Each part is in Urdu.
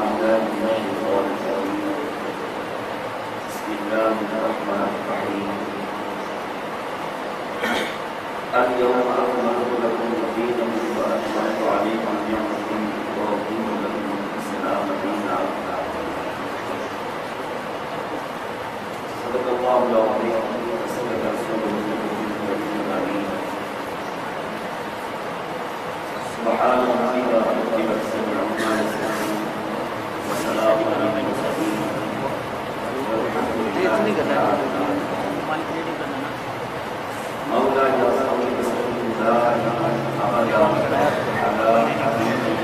بالله من الشيطان الرجيم. بسم الله الرحمن الرحيم. اليوم أكملت لكم دينكم وأتممت عليكم نعمتي ورضيت لكم الإسلام دينا. صدق الله العظيم وصدق رسوله النبي الأمين. سبحان ربك رب العزة عما يصفون وسلام على المرسلين والحمد لله رب العالمين. مولاي صل وسلم دائما ابدا على حبيبك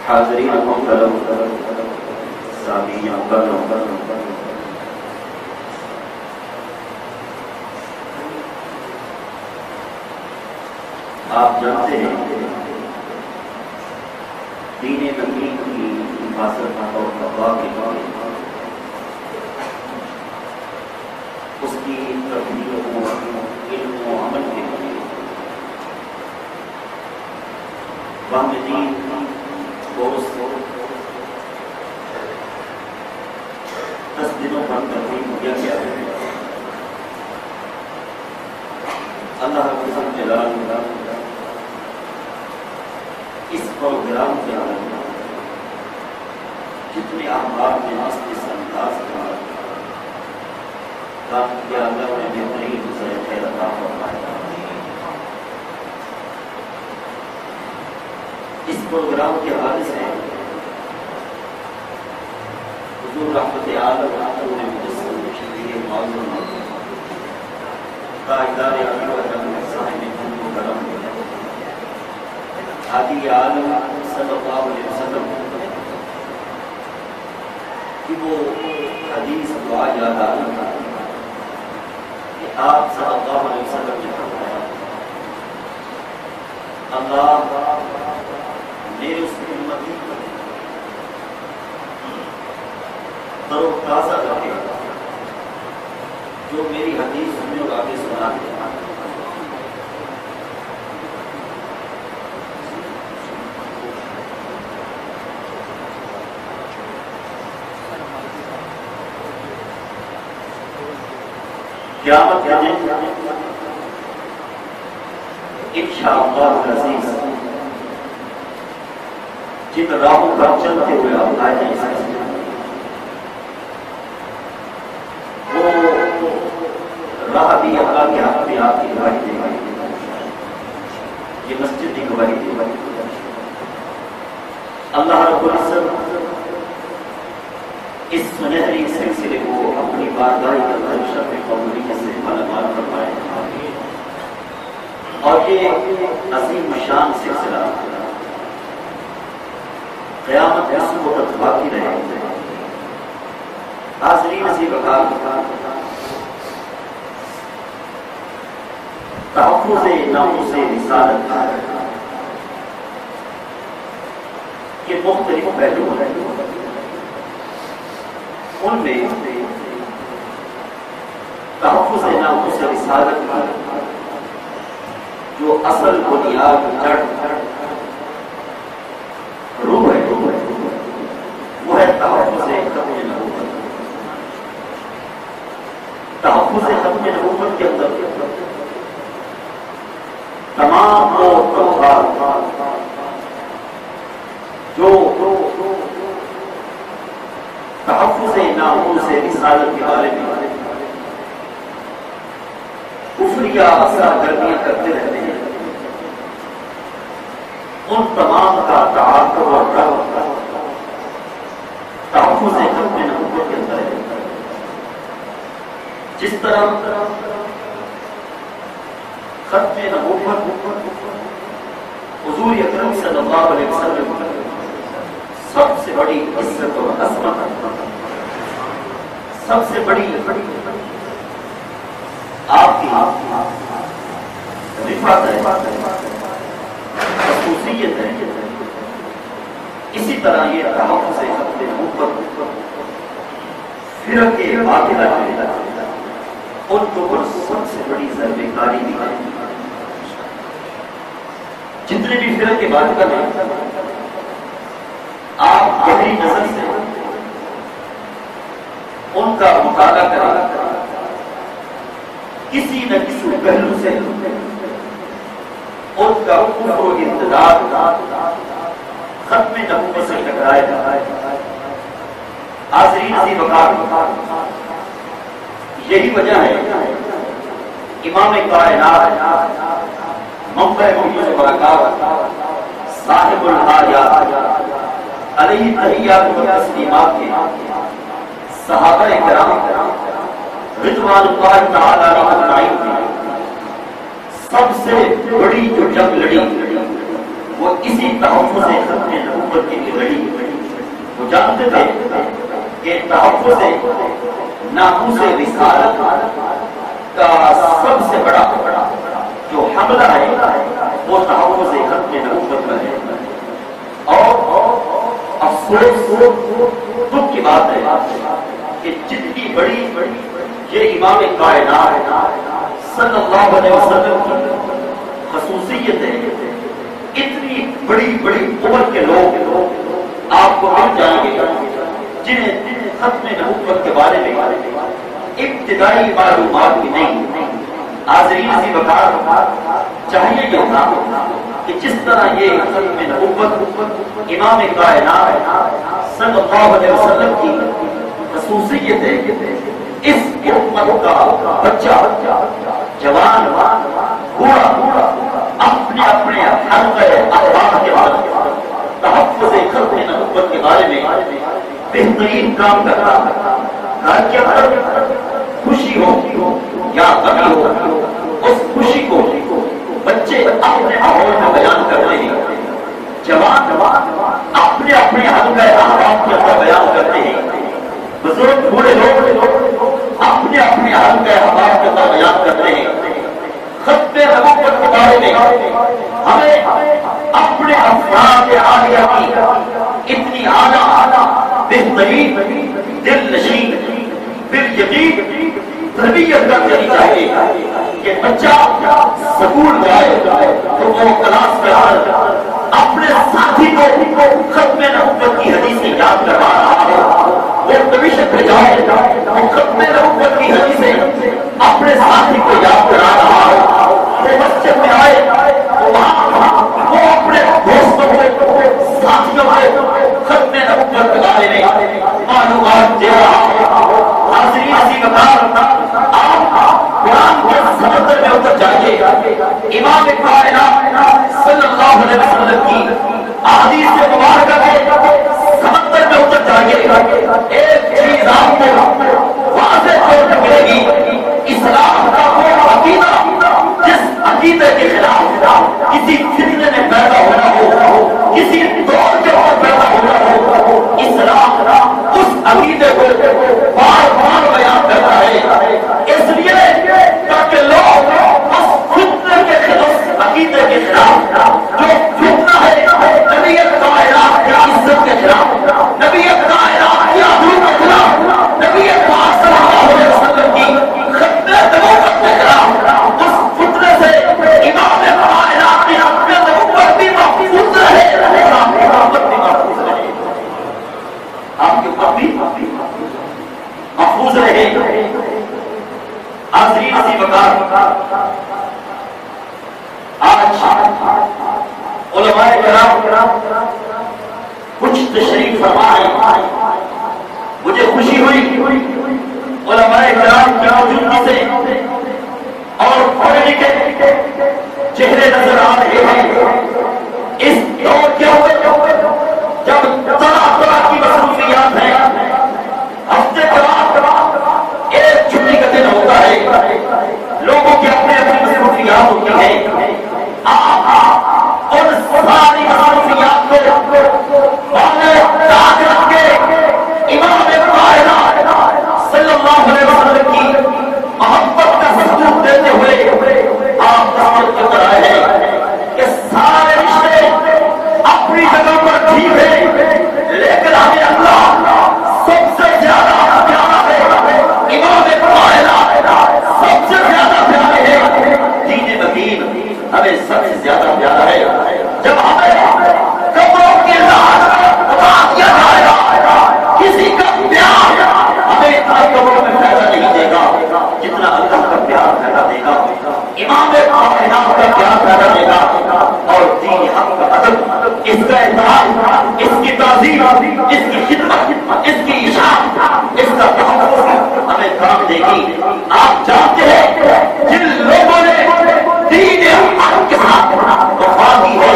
حاضرین محترم سامعین کرام، آپ جانتے ہیں دین نبی کی حفاظت اور تقویٰ کے لیے اس کی تبلیغ و علم و عمل کے لیے دس دنوں پر ترتیب کیا گیا ہے۔ اللہ رب جلال اس پروگرام کے اندر جتنے احباب نے اس انداز کا کام کیا، اللہ نے بہترین خیر عطا فرمایا۔ اس پروگرام کے حوالے سے حضور رحمت عالم نے مجسم شریف معظم تاجدار عالم و صاحب جود و کرم ہادی عالم صلی اللہ علیہ وسلم کی وہ حدیث دعا یاد آ رہا تھا کہ آپ صلی اللہ علیہ وسلم نے فرمایا، اللہ میرے اس امتی کو تر و تازہ رکھے جو میری حدیث سننے اور آگے سنا دے۔ قیامت کے دن انشاءاللہ العزیز جن راہوں پر چلتے ہوئے آپ آئے ہیں وہ راہ بھی اللہ کے حق میں آپ کی گواہی دے گا، یہ مسجد کی گواہی دے گا۔ اللہ رب العزت اس سنہری سلسلے کو اپنی بارگاہ کے اندر شرف قبولیت سے مالامال فرمائے اور یہ عظیم شان سلسلہ قیامت اس وقت باقی رہے۔ حاضرین اسی وقت تحفظ ناموس رسالت کے مختلف پہلو ہیں، ان میں تحفظ ناموس رسالت جو اصل بنیاد جڑ روح ہے وہ ہے تحفظ ختم نبوت۔ تحفظ ختم نبوت کے اندر تمام وہ توہمات جو تحفظ ناموس رسالت کے بارے میں کفریہ سرگرمیاں کرتے رہتے ہیں، ان تمام کا تعاقب اور تحفظ ختم نبوت کے اندر ہے۔ جس طرح ختم نبوت حضور اکرم صلی اللہ علیہ وسلم سب سے بڑی عزت اور عظمت، سب سے بڑی آپ کی صفات ہے، خصوصیت ہے. اسی طرح یہ تحفظ ختم نبوت فرق باطلہ ہے، ان کے اوپر سب سے بڑی ضرب کاری بھی ہے. جتنے بھی فرق باطلہ ہیں آپ گہری نظر سے ان کا مطالعہ کریں، کسی نہ کسی پہلو سے ان کا کفر و ارتداد ختم نبوت سے ٹکرائے گا. حاضرین عزیز وقار، یہی وجہ ہے امام کائنات منبع وجود برکات صاحب الحاجات علیہ تحیات و تسلیمات کے صحابہ کرام رضوان اللہ تعالی علیہ اجمعین نے سب سے بڑی جو جنگ لڑی وہ اسی تحفظ ختم نبوت کی لڑی. وہ جانتے تھے کہ تحفظ ناموس رسالت کا سب سے بڑا جو حملہ ہے وہ تحفظ ختم نبوت کا ہے. اور افسوس دکھ کی بات ہے کہ جتنی بڑی یہ امام کائنات صلی اللہ علیہ وسلم کی خصوصیت ہے، اتنی بڑی بڑی عمر کے لوگ آپ کو مل جائیں گے جنہیں ختم نبوت کے بارے میں ابتدائی معلومات بھی نہیں. حاضرین عزیز وقار، چاہیے یہ تھا کہ جس طرح یہ ختم نبوت امام کائنات صلی اللہ علیہ وسلم کی خصوصیت ہے، اس امت کا بچہ جوان بوڑھا اپنے اپنے حلقہ احباب کے بعد تحفظ ختم نبوت کے بارے میں بہترین کام کرتا ہے. کیا خوشی ہو یا غمی ہو، اس خوشی کو بچے اپنے ماحول میں بیان کرتے ہیں، جوان اپنے اپنے حلقہ احباب کے اندر بیان کرتے ہیں، بزرگ بوڑھے لوگ اپنے اپنے حلقہ احباب کے اندر بیان کرتے ہیں. ختم نبوت کے بارے میں ہمیں اپنے افراد عالیہ کی اتنی اعلیٰ بہترین دل نشین بالیقین تربیت کرنی چاہیے کہ بچہ سکول جائے تو وہ کلاس میں اپنے ساتھی کو ختم نبوت کی حدیثیں یاد کروا رہا ہے. وہ ٹیوشن پہ جائے تو ختم نبوت کی حدیثیں اپنے ساتھی کو یاد کرا رہا ہے. وہ مسجد میں آئے تو وہاں وہ اپنے دوستوں کو ساتھیوں کو ختم نبوت کے بارے میں معلومات دے رہا ہے. حاضرین عزیز وقار، آپ قرآن کے سمندر میں اتر جائیے، امام کائنات صلی اللہ علیہ وسلم کی احادیث مبارکہ کے سمندر میں اتر جائیے. ایک چیز آپ کو واضح طور پر ملے گی، اسلام کا وہ عقیدہ جس عقیدے کے خلاف کسی فتنے میں پیدا ہونا ہو، کسی دور کے اوپر پیدا ہونا ہو، اسلام اس عقیدے کو بار بار بیان کرتا ہے، اس لیے تاکہ لوگ اس فتنے کے خلاف عقیدے کے خلاف جو فتنہ ہے نبی کائنات کی عزت کے خلاف، نبی کائنات کی آبرو کے خلاف، نبی پاک صلی اللہ علیہ وسلم کی ختم نبوت کے خلاف، اس فتنے سے امام کائنات کی ختم نبوت بھی محفوظ رہے، آپ کی محبت بھی محفوظ رہے، آپ کی محبت بھی محفوظ رہے. حاضرین عزیز وقار، آج علماء کرام کچھ تشریف فرما ہے. مجھے خوشی ہوئی علماء کرام کی موجودگی سے اور پڑھے لکھے چہرے نظر آ رہے ہیں. اس دور کے اوپر جب طرح طرح کی مصروفیات ہیں، ہفتے کے بعد ایک چھٹی کا دن ہوتا ہے، لوگوں کی اپنی اپنی مصروفیات ہوتی ہیں. آپ ان ساری مصروفیات کو بالے تاج رکھ کے امام کائنات صلی اللہ علیہ وسلم کی محبت کا ثبوت دیتے ہوئے آپ دعوت کے اندر آئے امام کائنات کا کیا پیدا دے گا اور دین حق کا ادب، اس کا احترام، اس کی تعظیم، اس کی خدمت، اس کی اشاعت، اس کا تحفظ ہمیں کام دے گی۔ آپ جانتے ہیں جن لوگوں نے دین حق کے ساتھ وفا کی ہے،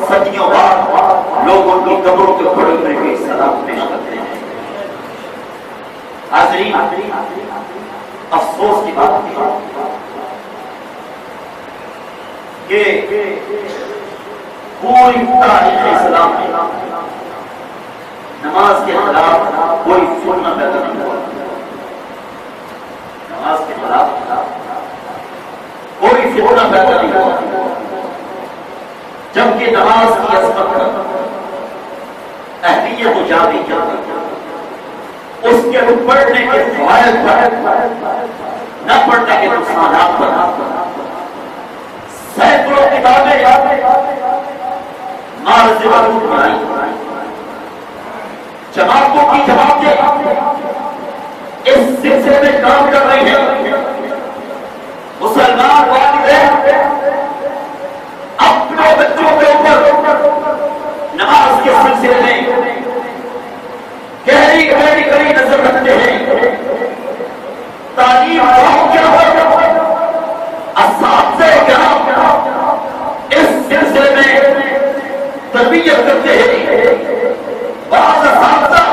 صدیوں بعد لوگ ان کی قبروں کے کھڑے ہونے کی سلام پیش کرتے ہیں۔ حاضرین، افسوس کی بات ہے کہ پوری تاریخ اسلام میں نماز کے خلاف کوئی فتنہ پیدا نہیں ہوا۔ نماز کے خلاف کوئی فتنہ پیدا نہیں ہوا، جبکہ نماز کی عظمت اہمیت و جانی جاتی، اس کے پڑھنے کے فوائد پر، نہ پڑھنے کے نقصانات پر سینکڑوں کتابیں معرض وجود بنائی، جماعتوں کی جماعتیں اس سلسلے میں کام کر رہی ہیں۔ مسلمان والدین اپنے بچوں کے اوپر نماز کے سلسلے میں گہری گہری گہری نظر رکھتے ہیں۔ تعلیم کیا ہو، اساتذہ کرام اس سلسلے میں تربیت کرتے ہیں۔ بعض اساتذہ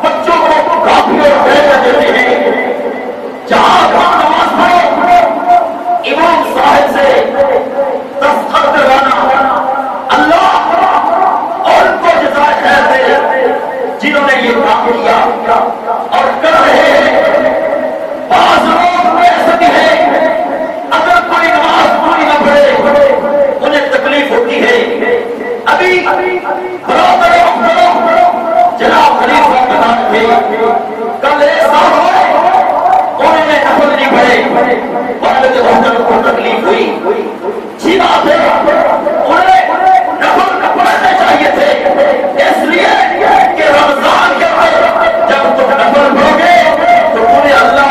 بچوں کو کافی اور فائدہ دیتے ہیں۔ جہاں نماز پڑھو، امام صاحب سے دستخط کروانا، اللہ اور کو جزائے خیر دے جنہوں نے یہ کام کیا اور کر رہے ہیں۔ بعض لوگ ایسے بھی ہیں اگر کوئی نماز پوری نہ پڑھے انہیں تکلیف ہوتی ہے۔ ابھی جناب خلیفہ بتا تھے کل ایسا ہوئے انہوں نے نفل نہیں پڑھے، والد محترم کو تکلیف ہوئی۔ اچھی بات ہے، انہیں نفل نہ پڑھنے چاہیے تھے، اس لیے کہ رمضان کے اندر جب تم نفل پڑھو گے تو تمہیں اللہ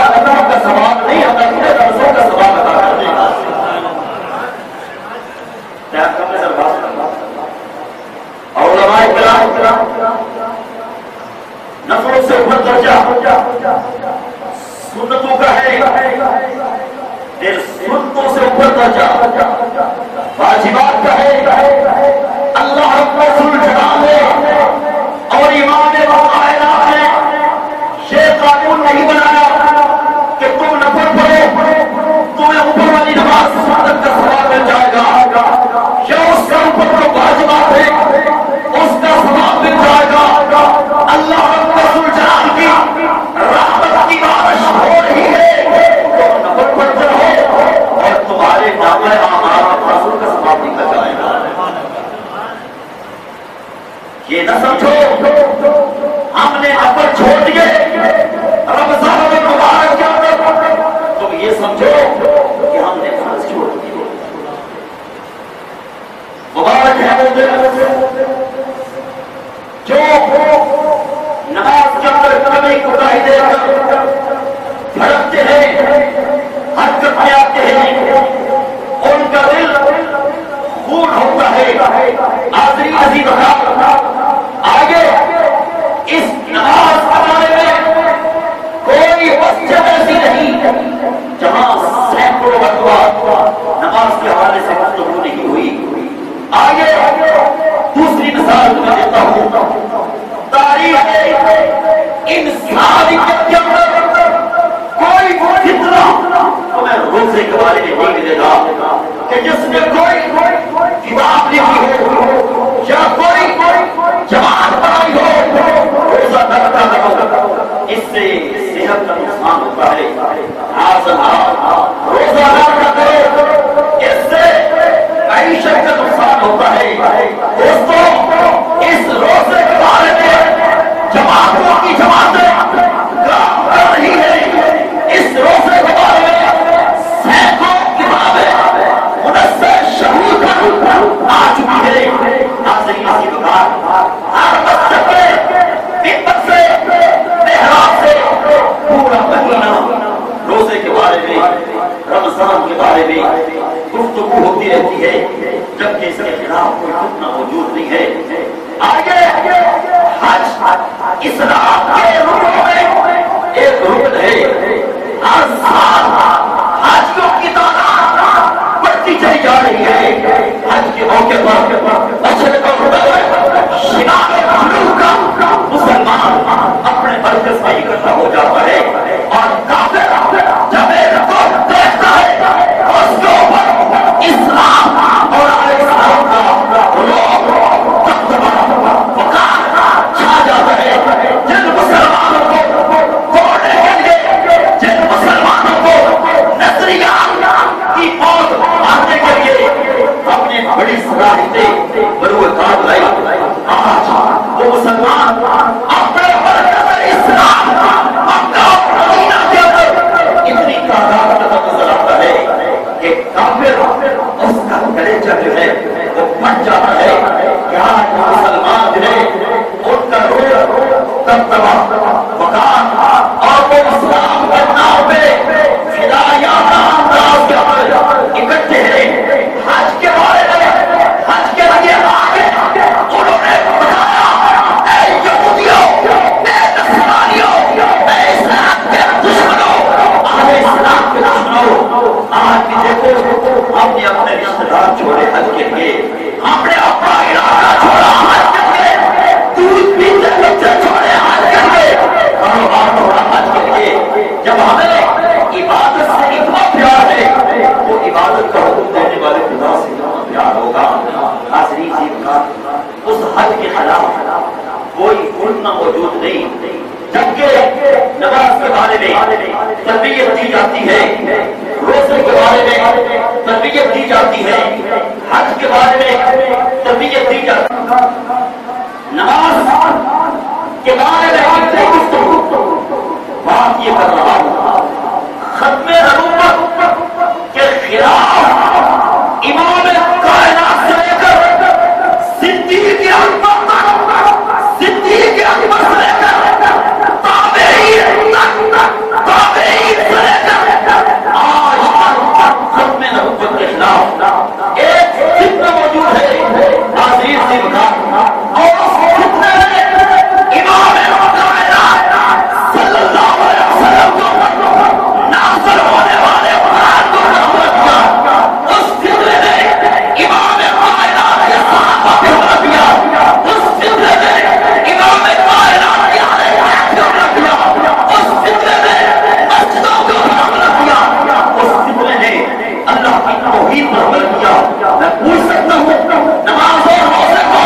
کا ثواب نہیں ہوتا، تمہیں رمضان کا ثواب ادا کر دے گا۔ اور علماء کرام نفلوں سے اوپر درجہ سنتوں کا ہے، پھر سنتوں سے اوپر درجہ واجبات کا ہے۔ اللہ رب الجلال نے اور امام کائنات نے یہ قانون نہیں بنایا کہ تم نفل پڑھو تمہیں اوپر والی نماز سنت کا ثواب مل جائے گا، یا اس کا اوپر جو واجبات ہے اس کا ثواب مل جائے گا۔ اللہ رب الجلال کی رحمت کی بارش ہو رہی ہے، تم نفل پڑھتے رہو اور تمہارے نامہ اعمال رسول کا ثواب نکل جائے گا۔ یہ نہ سمجھو ہم نے نفل چھوڑ دیے رمضان المبارک کے اندر، تم یہ سمجھو کہ ہم نے فرض چھوڑ دیے۔ مبارک ہے وہ دن جو نماز کے اندر کمی کوتاہی دے کر بھڑکتے ہیں، حرکت میں آتے ہیں، ان کا دل خون ہوتا ہے۔ حاضرین عزیز آگے اس نماز کے بارے میں کوئی مسجد ایسی نہیں جہاں سینکڑوں مرتبہ نماز کے حوالے سے گفتگو نہیں ہوئی۔ آگے دوسری مثال میں دیتا ہوں، تاریخ انسانیت کے اندر کوئی فتنہ تمہیں روزے کے بارے میں نہیں ملے گا کہ جس میں کوئی کتاب لکھی ہو یا کوئی جماعت بنائی ہو روزہ نہ رکھا ہو، اس سے صحت کا نقصان ہوتا ہے۔ روزہ نہ رکھا کرو، اس سے معیشت کا نقصان ہوتا ہے۔ دوستو، اس روزے کے بارے میں جماعتوں کی جماعتیں کام کر رہی ہے۔ اس روزے کے بارے میں سینکڑوں کتابیں منظر شہور آ چکی ہے۔ حاضرین کی دکان ہر مسجد میں ممبر سے محراب سے پورا مہینہ روزے کے بارے میں بارے میں گفتگو ہوتی رہتی ہے جبکہ اس کے خلاف کوئی فتنہ موجود نہیں ہے. آگے حج اسلام کے رکنوں میں ایک رکن ہے. ہر سال حاجیوں کی تعداد بڑھتی چلی جا رہی ہے. حج کے موقع پر مشرق اور شمال مخلوق کا مسلمان اپنے مرکز میں اکٹھا ہو جاتا ہے اور کافر جب دیکھتا ہے اس کے اوپر اسلام اور اسلام کا روح وقار چھا جاتا ہے. جن مسلمانوں کو توڑنے کے لیے جن مسلمانوں کو نظریات کی موت مارنے کے لیے اپنے بڑی صلاحیتیں بروئے کار لائی، آج وہ مسلمان اپنے مرکز اسلام مکہ اور مدینہ کے اندر اتنی تعداد کا نظر آتا ہے کہ کافر اس کا کلیجہ جو ہے وہ پھٹ جاتا ہے کہ آج مسلمان جو ہے ان کا روح دبدبا وقار اور وہ اسلام کے نام پہ فدائیانہ انداز کے اندر اکٹھے ہیں. حج کے بارے میں حج کے لیے آگے انہوں نے بتایا اے یہودیوں، اے نصرانیوں، اے اسلام کے دشمنوں، اے اسلام کے دشمنوں، آج بھی دیکھو ہم نے اپنے رشتہ دار چھوڑے حج کے لیے، ہم نے اپنا علاقہ چھوڑا حج کے لیے، دودھ پیتے بچے چھوڑے حج کے لیے، کاروبار چھوڑا حج کے لیے. جب ہمیں عبادت سے اتنا پیار ہے وہ عبادت کا حکم دینے والے خدا سے اتنا پیار ہوگا. حاضرین جی، اس حج کے خلاف کوئی فتنہ موجود نہیں. جبکہ نماز کے بارے میں تربیت دی جاتی ہے، روزے کے بارے میں تربیت دی جاتی ہے، حج کے بارے میں تربیت دی جاتی ہے. نماز کے بارے میں اتنے گفتگو بات یہ کر رہا ہوں ختم نبوت کے خلاف امام کائنات سے لے کر صدیق اکبر سے لے کر تابعین سے لے کر آج ختم نبوت کے خلاف ایک فتنہ موجود ہے. عزیز سی بکار اور اس فتنہ میں امام کائنات صلی اللہ علیہ وسلم کو نازل ہونے والے قرآن کو نازل کیا. اس فتنہ میں امام کائنات کے صحابہ کو نازل کیا. اس فتنہ میں امام کائنات کے اہل بیت کو نازل کیا. اس فتنہ میں مسجدوں کو نازل کیا. اس فتنہ نے اللہ کی توحید پر عمل کیا. میں پوچھ سکتا ہوں نماز اور روزے کو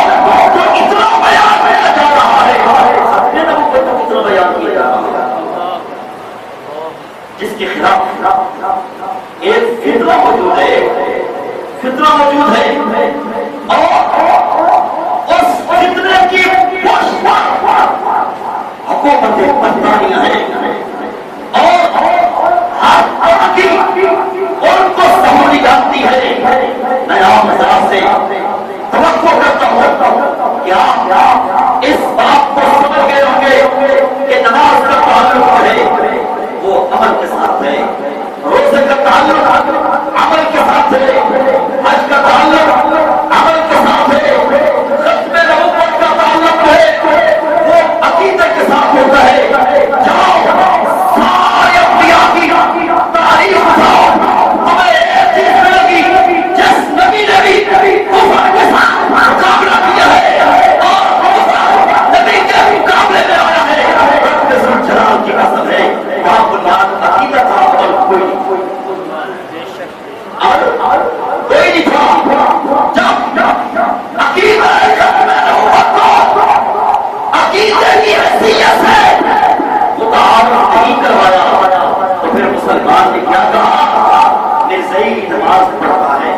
جو اتنا بیان کیا جا رہا ہے اپنے نبوت کو اتنا بیان کیا جا رہا ہے جس کے خلاف ایک فتنہ موجود ہے. فتنہ موجود ہے اور اس فتنے کی پشت پر حکومت برطانیہ ہے اور ہر طرح کی ان کو سہولیات دی ہے. میں آپ حضرات سے توقع کرتا ہوں کہ آپ اس بات کو سمجھ گئے ہوں گے کہ نماز کا تعلق ہے وہ عمل کے ساتھ ہے، روزے کا تعلق عمل کے ساتھ ہے، حج کا تعلق عمل کے ساتھ ہے، ختم نبوت کا تعلق ہے وہ عقیدت کے ساتھ ہوتا ہے. جاؤ سارے انبیاء کی تاریخ بتاؤ، ہمیں ایک چیز ملے گی جس نبی نے بھی کفر کے ساتھ مقابلہ کیا ہے اور نبی کے مقابلے میں آیا ہے. رب ذوالجلال کی قسم ہے وہاں بنیاد عقیدت تھا اور کوئی نہیں کوئی نہیں تھا. جب عقیدہ ختم نبوت کو عقیدے کی حیثیت سے متعارف نہیں کروایا تو پھر مسلمان نے کیا کہا مرزائی نماز پڑھتا ہے.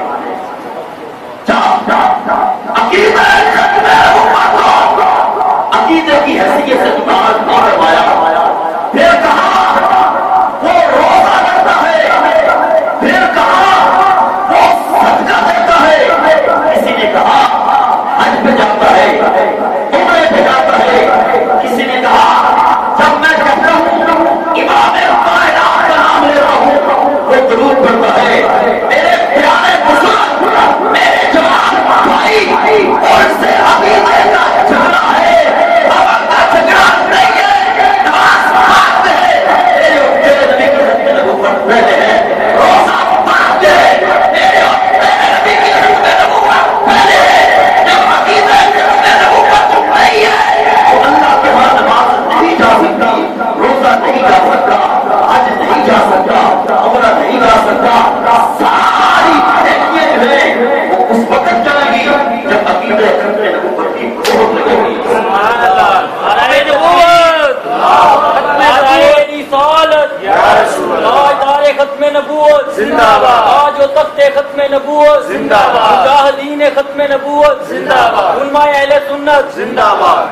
عقیدہ ختم نبوت کو عقیدے کی حیثیت سے متعارف نہیں کروایا. پھر کہا وہ روزہ رکھتا ہے، پھر کہا وہ صدقہ دیتا ہے، و تخت ختم نبوت زندہ باد، مجاہدین ختم نبوت زندہ باد، علماء اہل سنت زندہ باد.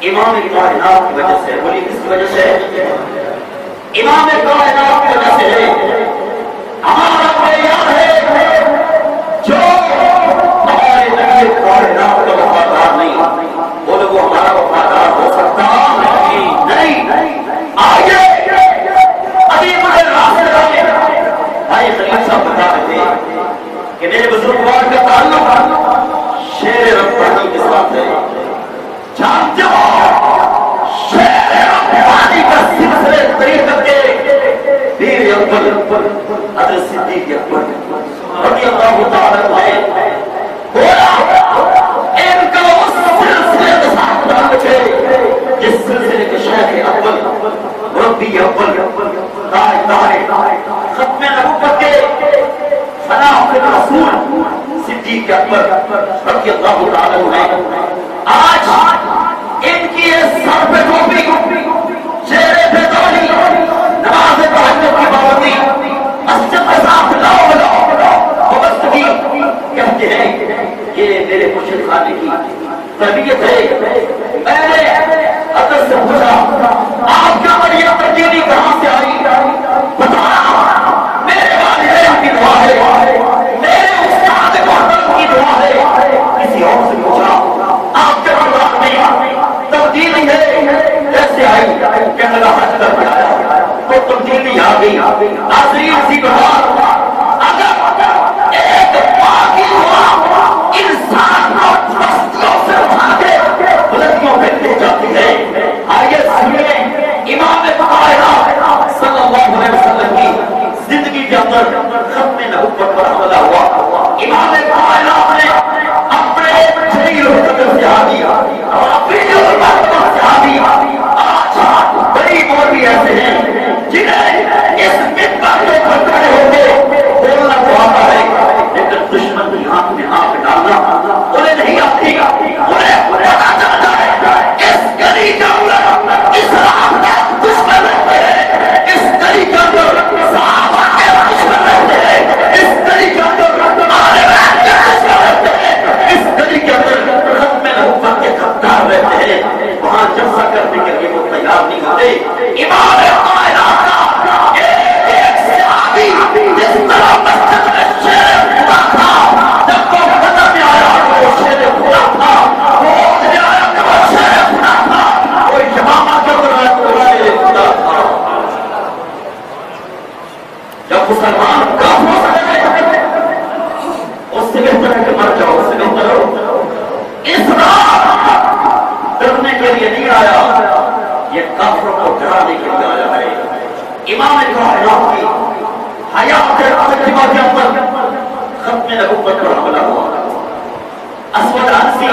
امام کائنات کی وجہ سے، بولی کس کی وجہ سے؟ امام کائنات کی وجہ سے ہمارا معیار ہے جو ہمارے نبی کائنات کا وفادار نہیں، بولو وہ ہمارا وفادار ہو سکتا نہیں. آئیے ابھی مجھے راستے بھائی خلیل صاحب بتا رہے تھے کہ میرے بزرگوار کا تعلق شیر ربانی کے ساتھ ہے. جانتے ہو شیر ربانی کا سلسلے طریقت کے پیر اکبر حضرت صدیق اکبر رضی اللہ تعالیٰ عنہ بولا ان کا اس سلسلے کے ساتھ تعلق ہے جس سلسلے کے شیخ اول مربی اول ختم نبوت کے فلاح رسول صدیق اکبر رضی اللہ تعالیٰ عنہ آج ان کی سر پہ ٹوپی، چہرے پہ داڑھی، نماز تہجد کی پابندی، مسجد کے ساتھ وابستگی کہتے ہیں یہ میرے مرشد خانے کی تربیت ہے. میں نے حضرت سے پوچھا آپ کا اور یہ تبدیلی کہاں سے آئی؟ بتایا میرے والدین کی دعا ہے، میرے استاد محترم کی دعا ہے. کسی اور سے پوچھا آپ کے پروار میں تبدیلی ہے کیسے آئی؟ کہنے لگا حج کر کے آیا تو تبدیلی آ گئی. ناظرین اسی بہار اگر ایک ماں کی دعا انسان کو پستیوں سے اٹھا کے بلندیوں پہ لے جاتی ہے. آئیے سنیے امام کائنات صلی اللہ علیہ وسلم کی زندگی کے اندر ختم نبوت پر حملہ ہوا. امام کائنات نے اپنے جلیل القدر صحابی اور اپنی مرتبہ صحابی آج بڑی مولوی ایسے ہیں جنہیں اس منبر کے پر کھڑے ہو کے بولنا تو آتا ہے لیکن دشمن کی آنکھ میں آنکھ ڈالنا انہیں نہیں آتی. انہیں پتا چلتا ہے اس گلی کے اندر اسلام کا دشمن رہتے ہیں، اس گلی کے اندر صحابہ کے دشمن رہتے ہیں، اس گلی کے اندر آنے والے کے دشمن رہتے ہیں، اس گلی کے اندر ختم نبوت کے غدار رہتے ہیں. وہاں جلسہ کرنے کے لیے وہ تیار نہیں ہوتے. امام کائنات کا ایک صحابی جس طرح مسجد میں شیر خدا تھا، جب وہ بدر میں آیا تو وہ شیر خدا تھا، وہ عہد میں آیا تو وہ شیر خدا تھا، وہ یمامہ کر رہا تو وہ شیر خدا تھا. جب مسلمان کافروں سے لڑے اس سے بہتر ہے کہ مر جاؤ، اس سے بہتر ہو. اس رات ڈرنے کے لیے نہیں آیا، یہ کافروں کو ڈرانے کے لیے آیا ہے. امام کائنات کی حیات کے تجربہ کے اندر ختم نبوت پر حملہ ہوا. اسود عنسی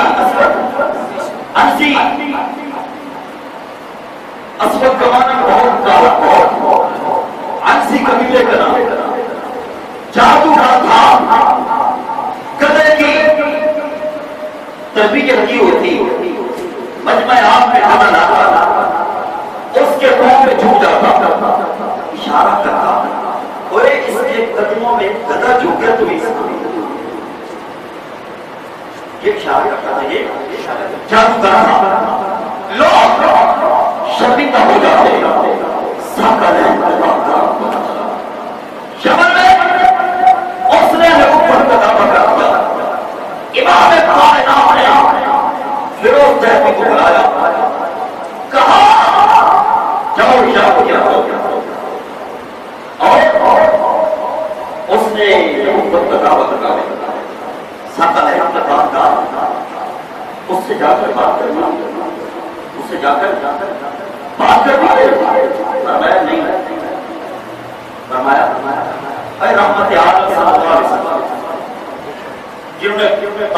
اسود کا معنی بہت کالا، بہت عنسی قبیلے کا نام، جادوگر تھا، گدھے کی تربیت کی ہوتی، مجمع آپ میں کھانا لاتا، اس کے پاؤں پہ جھک جاتا، اشارہ کرتا اور اس کے قدموں میں گدھا جھک گیا تو اس یہ اشارہ کرتا ہے. یہ جادوگر لوگ شرمندہ ہو جاتے شمل میں اس نے نبوت کا دعویٰ کر دیا. امام کائنات نے فیروز تہتی کو بلایا، کہا جاؤ جاؤ کیا ہو گیا، اور اس نے نبوت کا دعویٰ کر دیا. ساتھ علیہ کا بات کہا اس سے جا کر بات کرنا، اس سے جا کر بات کرنا. فرمایا نہیں، فرمایا اے رحمت عالم صلی اللہ علیہ وسلم جنہوں نے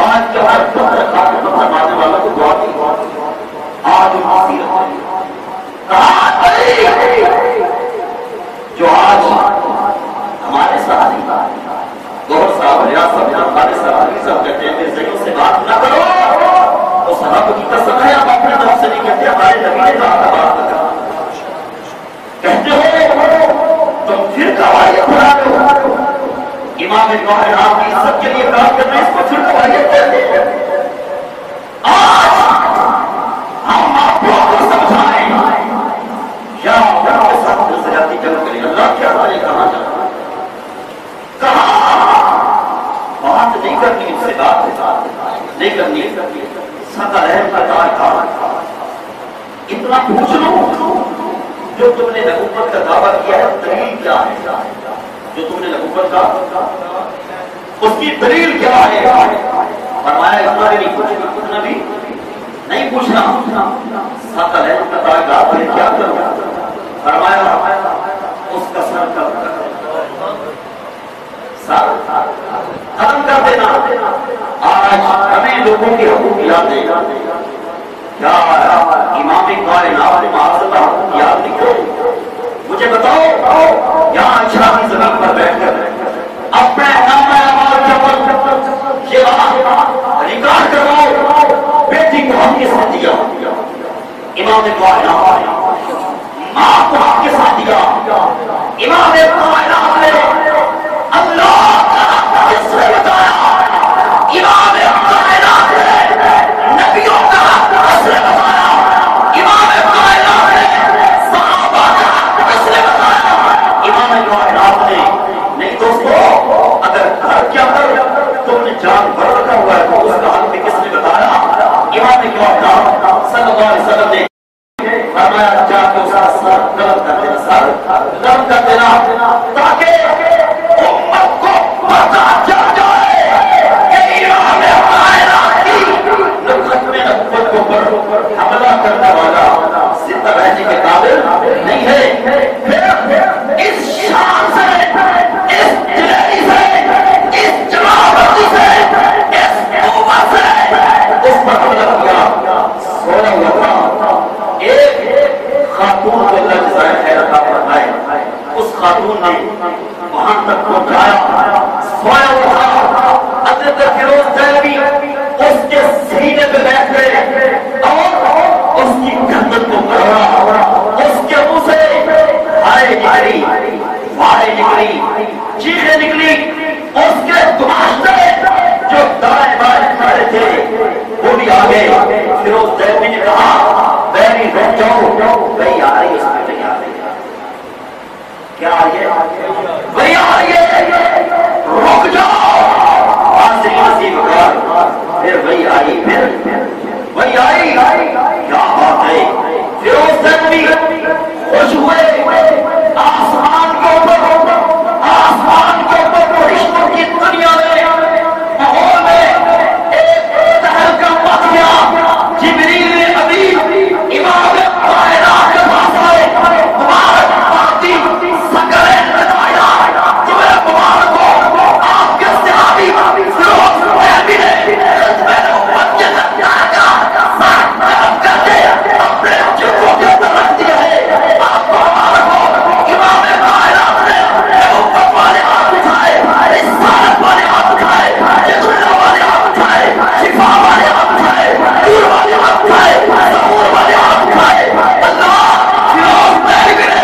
آج کے بعد پتھر مارنے والا کو دعا کی، آج ان کی جو آج ہمارے ساتھ گوھر صاحب، ریاض صاحب، خالد صاحب، علی صاحب کہتے ہیں میرے ذریعوں سے بات نہ کرو، وہ صحابہ کی قسم ہے. اب اتنا پوچھ لو جو تم نے نبوت کا دعویٰ کیا ہے دلیل کیا ہے؟ جو تم نے نبوت کا اس کی دلیل کیا ہے؟ فرمایا ہمارے لیے پوچھنا بھی نہیں پوچھنا، ساتھ ہے ان کا تعلق ہے کیا کروں؟ فرمایا اس کا سر ختم کر دینا۔ آج ہمیں لوگوں کے حقوق یاد نہیں، کیا امام کائنات نے معاذ حقوق یاد نہیں کرو؟ مجھے بتاؤ یہاں اچھا کی زمین پر بیٹھ کر اپنے نام اعمال کے اوپر یہ ریکارڈ کرواؤ بیٹی کو حق کے ساتھ دیا، امام کائنات ماں کو حق کے ساتھ دیا، امام کائنات نے اللہ کا کس نے بتایا، امام کائنات نے نبیوں کا کس نے بتایا، امام کائنات نے صحابہ کا کس نے بتایا، امام کائنات نے نہیں دوستو، اگر گھر کے اندر تم نے جانور رکھا ہوا ہے تو اس کا حق بھی کس نے بتایا، امام کائنات صلی اللہ علیہ وسلم نے فرمایا جا کے اس کا سر قلم کر دینا، سر قلم کر دینا تاکہ امت کو پتہ چل جائے کہ امام کائنات کی ختم نبوت کو پر حملہ کرنے والا زندہ رہنے کے قابل نہیں ہے۔ پھر اس شان سے، اس دلیری سے، اس جلالتی سے، اس قوت سے اس پر حملہ کیا۔ سونا ہوا تھا ایک خاتون کو اللہ جزائے خیر عطا فرمائے، اس خاتون نے وہاں تک پہنچایا، سویا ہوا تھا، حضرت فیروز دہلوی اس کے سینے پہ بیٹھ گئے اور اس کی گردن کو پکڑا، اس کے منہ سے ہائے نکلی، وائے نکلی، چیخیں نکلی، اس کے دماشتے جو دائیں بائیں کھڑے تھے وہ بھی آگے۔ فیروز دہلوی نے کہا بیری رک جاؤ، بھئی آ رہی اس میں نہیں آ رہی، کیا آ رہی ہے؟ بھئی آ رہی ہے، رک جاؤ، آسری نصیب کر، پھر بھئی آئی، پھر بھئی آئی، کیا بات ہے؟ فیروز دہلوی خوش ہوئے، آسمان کے اوپر، آسمان کے اوپر فرشتوں کی دنیا میں، ماحول میں ایک تہلکہ مچ گیا، جبریل امین امام کائنات کے پاس آئے، مبارک باتیں سکریں لگایا، تمہیں مبارک ہو آپ کے صحابی فیروز دہلوی نے ختم نبوت کے درجات کا سر قلم کر کے اپنے جسموں کے اندر رکھ دیا ہے۔ آپ کو مبارک ہو امام کائنات نے نبوت والے ہاتھ اٹھائے، رسالت والے ہاتھ اٹھائے، جدلہ والے ہاتھ اٹھائے، شفا والے ہاتھ اٹھائے، نور والے ہاتھ اٹھائے، ظہور والے ہاتھ اٹھائے۔ اللہ فیروز دہلوی نے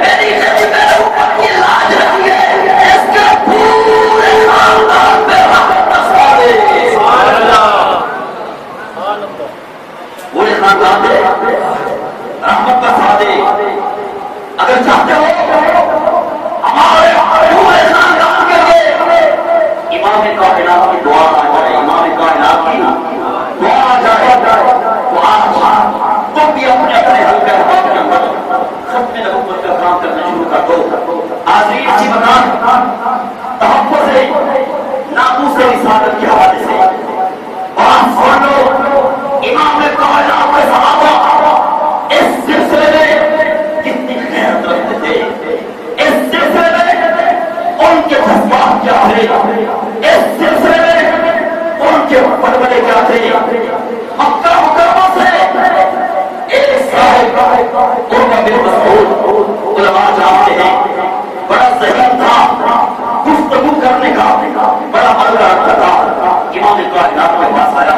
میری ختم نبوت کی لاج رکھی ہے، اس کے پورے خاندان میں رحمت بسا دے، پورے خاندان میں رحمت بسا دے۔ اگر چاہتے ہو ہمارے پورے خاندان کے لیے امام کائنات کی دعا آ جائے، امام کائنات کی دعا آ جائے، تو آج تم بھی اپنے اپنے حلقہ کے اندر ختم نبوت کا کام کرنا شروع کر دو۔ حاضرین اچھی مکان تحفظ سے ناموس رسالت کے حوالے سے بات سن لو، امام کائنات کے صحابہ اس سلسلے میں کتنی خیرت رکھتے تھے، اس سلسلے میں ان کے جذبات کیا تھے، اس سلسلے میں ان کے بڑبڑے کیا تھے۔ مکہ مکرمہ سے ایک صاحب عروہ بن مسعود علماء جانتے ہیں، بڑا ذہین تھا، گفتگو کرنے کا بڑا مزہ رکھتا تھا۔ امام کائنات کے پاس آیا،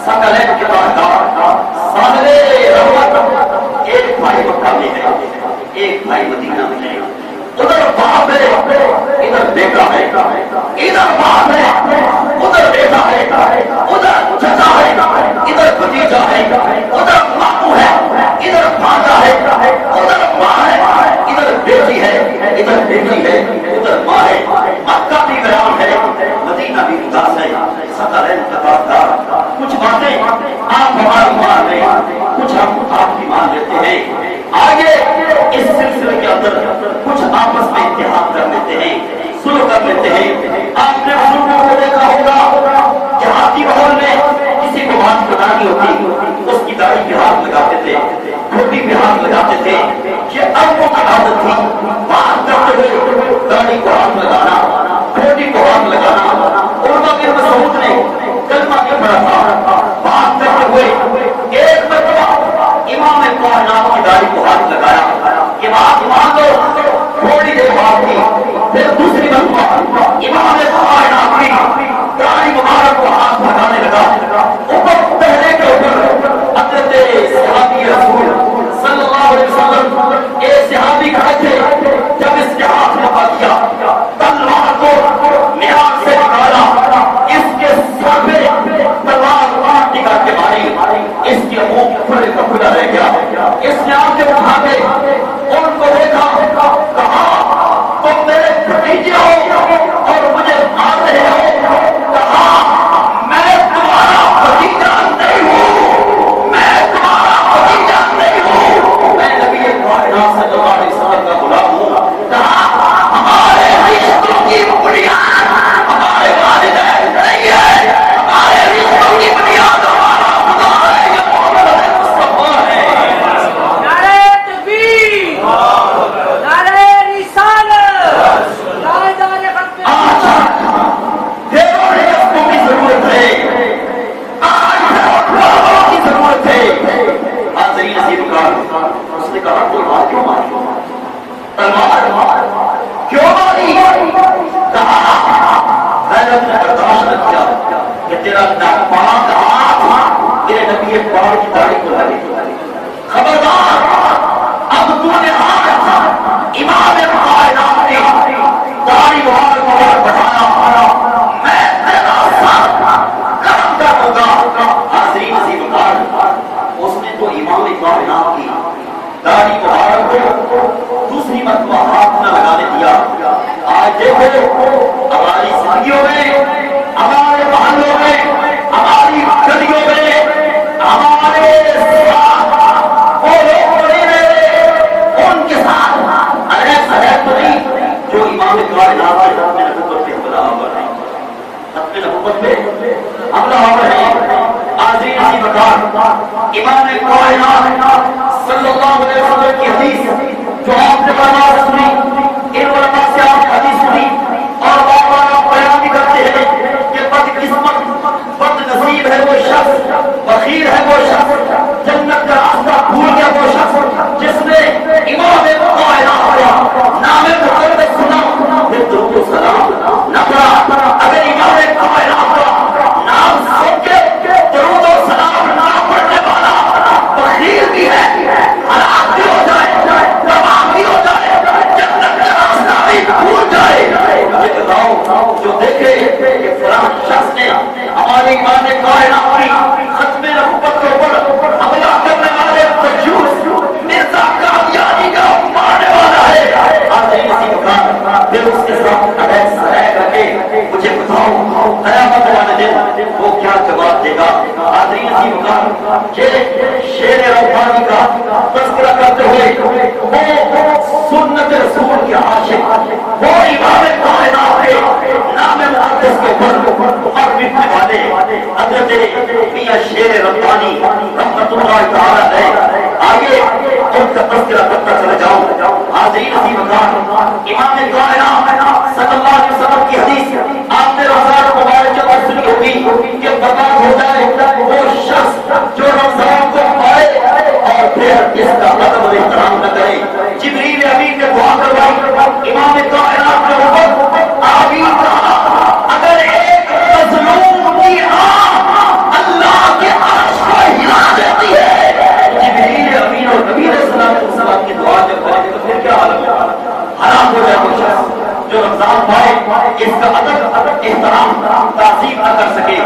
ثقلین کے تاجدار صاحب رحمت، ایک بھائی مکہ میں ہے، ایک بھائی مدینہ میں ہے، ادھر باپ ہے، ادھر بیٹا ہے، ادھر باپ ہے، ادھر بیٹا ہے، ادھر چچا ہے، ادھر بھتیجا ہے، ادھر ماموں ہے، ادھر بھانجا ہے، ادھر ماں ہے، ادھر بیٹی ہے، ادھر بیٹی ہے، ادھر ماں ہے۔ مکہ بھی ویران ہے، مدینہ بھی اداس ہے، ثقلین کا تاجدار۔ کچھ باتیں آپ ہماری مان لیں، کچھ ہم آپ کی مان امتحان لیتے ہیں. آگے اس سلسلے کے اندر کچھ آپس میں اتحاد کر لیتے ہیں, سلو کر لیتے ہیں. آپ نے بزرگوں کو دیکھا ہوگا جہادی ماحول میں کسی کو بات بتانی ہوتی اس کی داڑھی پہ ہاتھ لگاتے تھے, ٹوپی پہ ہاتھ لگاتے تھے. یہ عربوں کی عادت تھی, بات کرتے ہوئے داڑھی کو ہاتھ لگانا, ٹوپی کو ہاتھ لگانا. عروہ بن مسعود نے کلمہ کے پڑھا تھا, بات کرتے ہوئے ایک مرتبہ امام کائنات کی داڑھی کو ہاتھ لگایا کہ بات مان لو. تھوڑی دیر بعد کی پھر دوسری مرتبہ امام کائنات کی داڑھی مبارک کو ہاتھ لگانے لگا. اوپر پہلے کے اوپر حضرت صحابی رسول صلی اللہ علیہ وسلم ایک صحابی کھڑے تھے. جب اس کے ہاتھ میں کیا تلوار کو میان سے نکالا, اس کے سر پہ تلوار ٹکا کے ماری, اس کے منہ کھلے کا کھلا رہ گیا. اس نے آنکھیں اٹھا کے ان کو دیکھا, کہا تم میرے بھتیجے ہو اور مجھے مار رہے ہو. کہا میں تمہارا بھتیجا نہیں ہوں, میں تمہارا بھتیجا نہیں ہوں, میں نبی کائنات صلی اللہ علیہ وسلم کا غلام ہوں. کہا ہمارے رشتوں کی بنیاد ہمارے والدین نہیں ہے, ہمارے رشتوں کی بنیاد ہمارا خدا ہے, یہ محمد مصطفیٰ ہے. نعرہ تکبیر, نعرہ رسالت, تاجدار ختم کی ضرورت ہے, آج لوگوں کی ضرورت ہے. حاضرین عزیز کار, اس نے کہا تلوار کیوں ماری, تلوار کیوں ماری؟ کہا غیرت نے برداشت نہ کیا کہ تیرا ناپاک ہاتھ میرے نبی پاک کی داڑھی کو لگے. خبردار, اب تو نے ہاتھ امام کائنات کی داڑھی مبارک بڑھایا, میں تیرا سر کرم کروں گا. حاضرین عزیز کار, اس نے تو امام کائنات کی داڑھی مبارک کو دوسری مرتبہ ہاتھ نہ لگانے دیا. آج دیکھو ہماری زندگیوں میں, ہمارے محلوں میں, ہماری گلیوں میں, ہمارے ساتھ وہ لوگ بڑے رہے, ان کے ساتھ ایسا تو نہیں جو امام کائنات کے ختم نبوت پہ حملہ آور ہے, ختم نبوت پہ حملہ آور ہے. حاضرین اسی مقام امام کائنات صلی اللہ علیہ وسلم کی حدیث جو آپ نے برداشت سنی, ان علماء سے آپ نے حدیث سنی اور آپ بیان بھی کرتے ہیں کہ بدقسمت بد نصیب ہے وہ شخص, بخیل ہے وہ شخص, جنت کا راستہ بھول گیا وہ شخص جس نے امام کائنات کا نام مقدس سنا پھر درود و سلام نہ پڑھا. اگر امام کائنات کا نام سن کے درود و سلام نہ پڑھنے والا بخیل بھی ہے, ہلاک بھی ہو جائے, تباہ بھی ہو جائے, جنت کا راستہ بھی بھول جائے. یہ بتاؤ جو دیکھے کہ فلاں شخص نے ہماری امام کائنات کی ختم نبوت کے اوپر حملہ کرنے والے تجوز مرزا قادیانی کا مارنے والا ہے, حاضرین اسی مقام پھر اس کے ساتھ اٹیک کر کے مجھے بتاؤ قیامت والے دن وہ کیا جواب دے گا. حاضرین اسی مقام یہ شیر ربانی کا تذکرہ کرتے ہوئے وہ سنت رسول کے عاشق, وہ امام کائنات کے نام مقدس کے اوپر مقرر لکھنے والے حضرت میاں شیر ربانی رحمت اللہ تعالی علیہ, آگے ان کا تذکرہ کرتا چلا جاؤں. حاضرین اسی مقام امام کائنات صلی اللہ علیہ وسلم کی حدیث آپ نے رمضان مبارک کے بعد سنی ہوگی کہ برباد ہو جائے وہ شخص جو رمضان کو پائے اور پھر اس کا ادب و احترام نہ کرے. جبریل امین نے دعا کروائی, امام کائنات کے اوپر آمین کہا. اگر ایک مظلوم کی آہ اللہ کے عرش کو ہلا دیتی ہے, جبریل امین اور نبی علیہ السلام کی دعا جب کرے تو پھر کیا حالت ہے, حرام ہو جائے وہ شخص جو رمضان پائے اس کا ادب احترام تعظیم نہ کر سکے.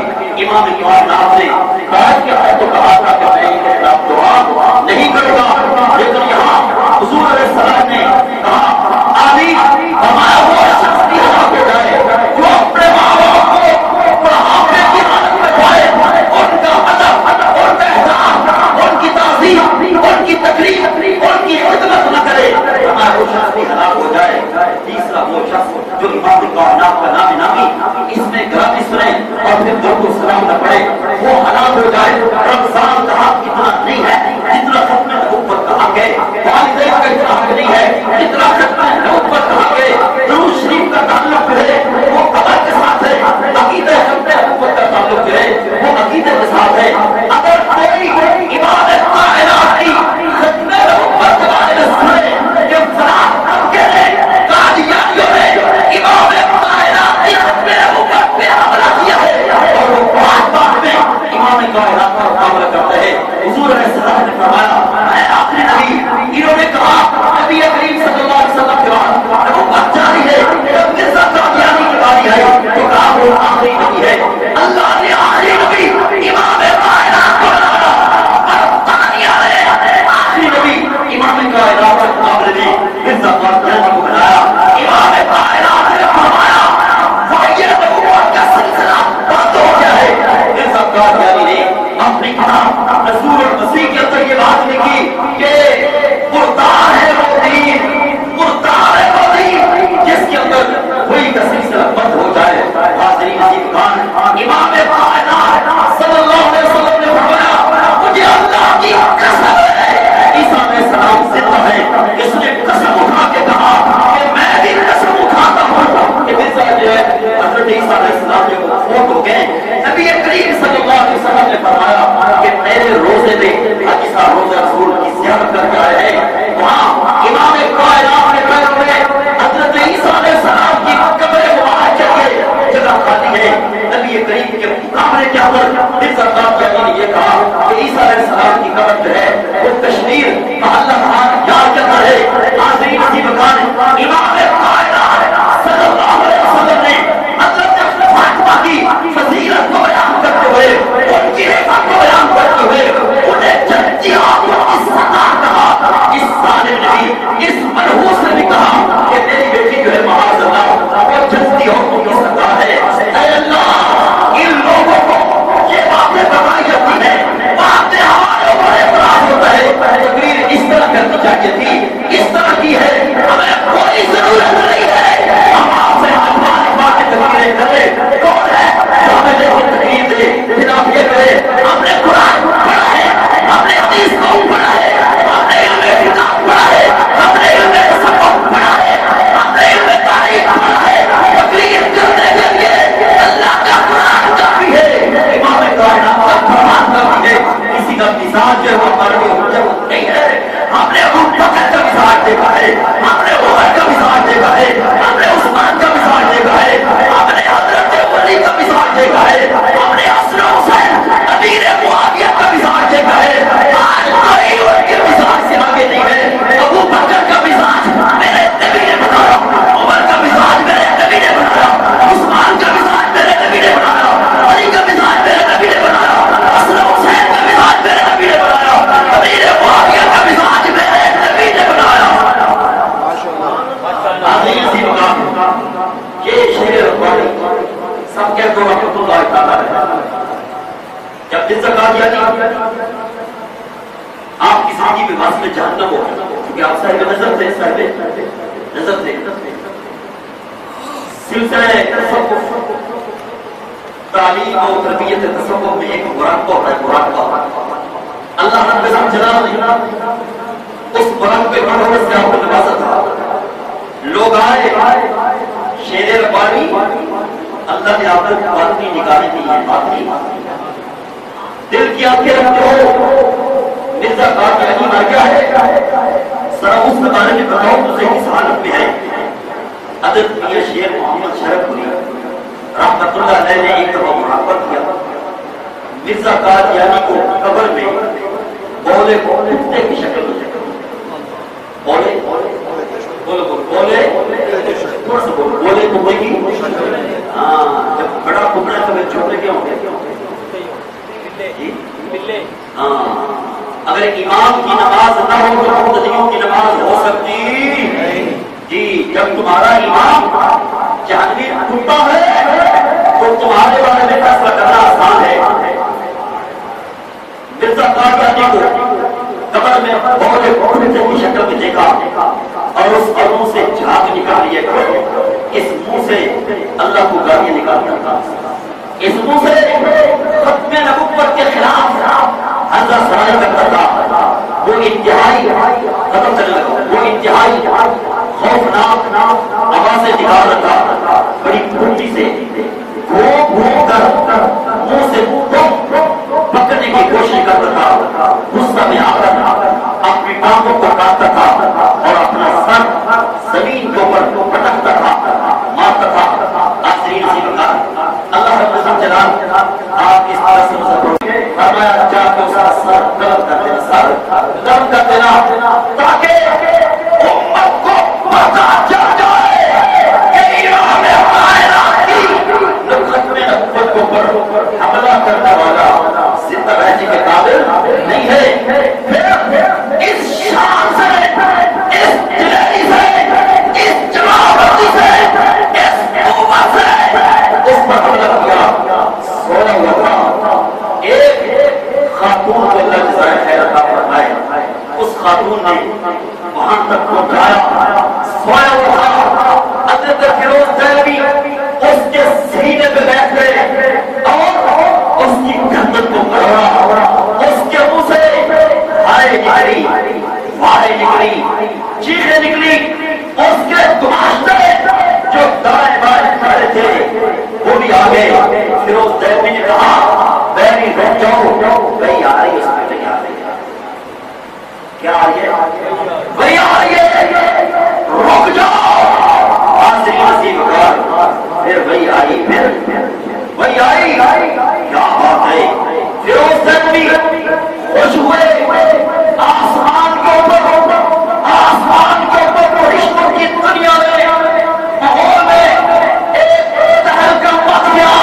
امام کائنات نے بات کیا ہے تو کہا تھا کہ میں ان کے خلاف دعا نہیں کروں گا, لیکن یہاں حضور علیہ السلام نے کہا آمین, ہمارا وہ شخص بھی ہلاک ہو جائے جو اپنے ماں باپ کو بڑھاپے کی حالت میں پائے, ان کا ادب, ان کا احترام, ان کی تعظیم, ان کی کائنات کے مقابلے میں مرزا قادیانی کو بنایا. امام کائنات نے فرمایا یہ نبوت کا سلسلہ بند ہو گیا ہے. مرزا قادیانی نے اپنی کتاب رسول المسیح کے اندر یہ بات لکھی کہ مردار ہے وہ دین، مردار ہے وہ دین جس کے اندر وہی کا سلسلہ بند ہو جائے. حاضرین عزیز خان، امام کائنات صلی اللہ علیہ وسلم نے فرمایا مجھے اللہ کی قسم ہے عیسیٰ علیہ السلام زندہ ہے. اس نے قسم اٹھا کے کہا کہ میں بھی قسم اٹھاتا ہوں کہ مرزا جو ہے حضرت عیسیٰ علیہ السلام جو فوت ہو گئے. نبی کریم صلی اللہ علیہ وسلم نے فرمایا کہ میرے روزے میں حاجی صاحب روزہ رسول کی زیارت کر کے آئے ہیں. وہاں امام کائنات نے کہا ہوئے حضرت عیسیٰ علیہ السلام کی قبر مبارک کے لیے جگہ خالی ہے. نبی کریم کے مقابلے کے اندر مرزا قادیانی نے یہ کہا کہ عیسیٰ علیہ السلام کی قبر جو ہے وہ کشمیر محلہ یار کے اندر ہے. حاضرین اسی مکان امام کائنات صلی اللہ علیہ وسلم نے حضرت فاطمہ کی فضیلت کو بیان کرتے ہوئے ان کی عزت کو بیان کرتے ہوئے انہیں جنتیات کو اس سزا کہا. اس ظالم نے بھی اس منحوس نے بھی کہا کہ میری بیٹی جو ہے معاذ اللہ وہ جنتی عورتوں کی سزا ہے. اے اللہ ان لوگوں کو یہ باتیں بتائی جاتی ہیں، باتیں ہمارے اوپر اعتراض ہوتا ہے. تقریر اس طرح کرنی چاہیے تھی، اس طرح کی ہے، ہمیں کوئی ضرورت نہیں ہے ہم آپ سے باتیں تقریریں کریں. کون ہے جو ہمیں دیکھے تقریر دے؟ پھر آپ یہ کریں ہم نے قرآن پڑھا ہے، ہم نے حدیث کو پڑھا ہے، ہم نے علم کتاب پڑھا ہے، ہم نے علم تصوف پڑھا ہے، ہم نے علم تاریخ پڑھا ہے. تقریر کرنے کے لیے اللہ کا قرآن کافی ہے، امام کائنات کا فرمان کافی ہے. کسی کا مزاج جو ہے وہ ہمارے لیے حجت نہیں ہے. ہم نے ابو بکر کا مزاج دیکھا ہے، ہم نے عمر کا مزاج دیکھا ہے، ہم نے عثمان کا مزاج دیکھا ہے، ہم نے حضرت علی کا مزاج دیکھا ہے، ہم نے حسن حسین امیر معاویہ کا مزاج دیکھا ہے. آج کوئی ان کے مزاج سے آگے نہیں ہے. ابو بکر کا مزاج میرے نبی نے بتایا، عمر کا مزاج میرے نبی نے بتایا، عثمان کا مزاج میرے نبی نے بتایا، علی کا مزاج میرے نبی نے بتایا، حسن حسین کا مزاج میرے نبی نے بتایا، امیر معاویہ کا مزاج میرے نبی نے بتایا. یہ شعر ربانی سب کے دو رحمت اللہ تعالی ہے. جب مرزا قادیانی آپ کی زندگی میں واسطے جہنم ہو کیونکہ آپ صاحب نظر تھے، صاحب نظر تھے، سلسلہ تصوف تعلیم و تربیت تصوف میں ایک مراقبہ ہوتا ہے. مراقبہ اللہ رب العزت جلالہ اس مراقبے پر حضرت سے آپ کو نوازا تھا. لوگ آئے شیر ربانی اللہ نے آپ کو باطنی نکالے دی ہے. باطنی دل کی آنکھیں رکھتے ہو مرزا قادیانی مر گیا ہے، ذرا اس کے بارے میں بتاؤ اسے کس حالت میں ہے. حضرت میاں شیخ محمد شرف پوری رحمت اللہ علیہ نے ایک دفعہ مراقبہ کیا. مرزا قادیانی کو قبر میں بولے کتے کی شکل میں بولے بولے بولے تھوڑا سا بولے کتے کی. ہاں جب بڑا ٹکڑا ہے تو میں چھوٹے کیا ہوں گے. اگر امام کی نماز نہ ہو تو مقتدیوں کی نماز ہو سکتی جی. جب تمہارا امام جہنمی کتا ہے تو تمہارے بارے میں فیصلہ کرنا آسان ہے. مرزا قادیانی کو قبر میں بہت کی شکل میں دیکھا اور اس کے منہ سے جھاگ نکالی ہے. اس منہ سے اللہ کو گالیاں نکالتا تھا، اس منہ سے ختم نبوت کے خلاف حضرت سرائی کرتا تھا. وہ انتہائی ختم کرنے لگا، وہ انتہائی خوفناک آوازیں نکالتا تھا. بڑی پھوٹی سے گھوم گھوم کر منہ سے پکڑنے کی کوشش کرتا تھا. غصہ میں آ کر اپنی ٹانگوں کو کاٹتا تھا اور اپنا سر زمین کے اوپر پٹکتا تھا، مارتا تھا. آخری اللہ رب العزت جلال آپ اس طرح سے مذہب فرمایا جا کے اس کا سر قلم کر دینا، سر قلم کر دینا تاکہ امت کو پتہ چل جائے کہ امام کائنات کی ختم نبوت کے اوپر حملہ کرنے والا زندہ رہنے کے قابل نہیں ہے. پھر اس شان سے خاتون نے وہاں تک پہنچایا، سویا اٹھا، حضرت فیروز دہلوی اس کے سینے پہ بیٹھ گئے اور اس کی گردن کو پکڑا، اس کے منہ سے ہائے نکلی، وائے نکلی، چیخیں نکلی، اس کے گماشتے جو دائیں بائیں کھڑے تھے وہ بھی آگے۔ فیروز دہلوی نے کہا بیری رک جاؤ، بھئی آ رہی ہے، اس میں نہیں آ رہی ہے، کیا آ رہی ہے؟ بھئی آ رہی ہے، رک جاؤ، حاضری نصیب کر۔ پھر بھئی آئی، پھر بھئی آئی، کیا بات ہے؟ فیروز دہلوی خوش ہوئے، آسمان کے اوپر، آسمان کے اوپر فرشتوں کی دنیا میں، ماحول میں ایک تہلکہ مچ گیا۔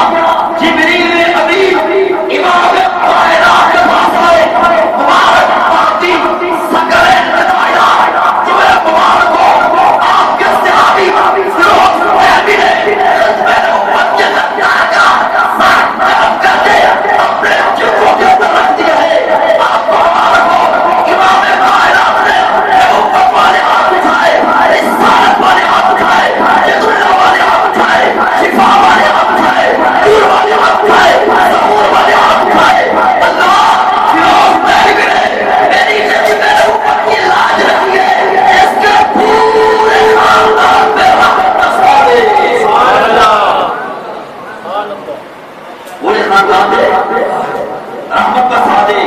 جبریل امین امام کائنات کے پاس آئے، مبارک باتیں سکرین لگایا، جمعہ مبارک ہو آپ کے صحابی فیروز دہلوی نے میرے امت کے لگتا کا ساتھ طرف کر کے اپنے جسموں کے اندر رکھ دیا ہے۔ آپ کو مبارک ہو امام کائنات نے امت والے ہاتھ اٹھائے، رسالت والے ہاتھ اٹھائے، جدولہ والے ہاتھ اٹھائے، شفا والے ہاتھ اٹھائے، نور والے ہاتھ اٹھائے، ظہور والے ہاتھ اٹھائے۔ اللہ فیروز دہلوی نے میری میرے امت کی لاج رکھی ہے، اس کے پورے خاندان میں رحمت برسا دے۔ پورے خاندان میں رحمت برسا دے۔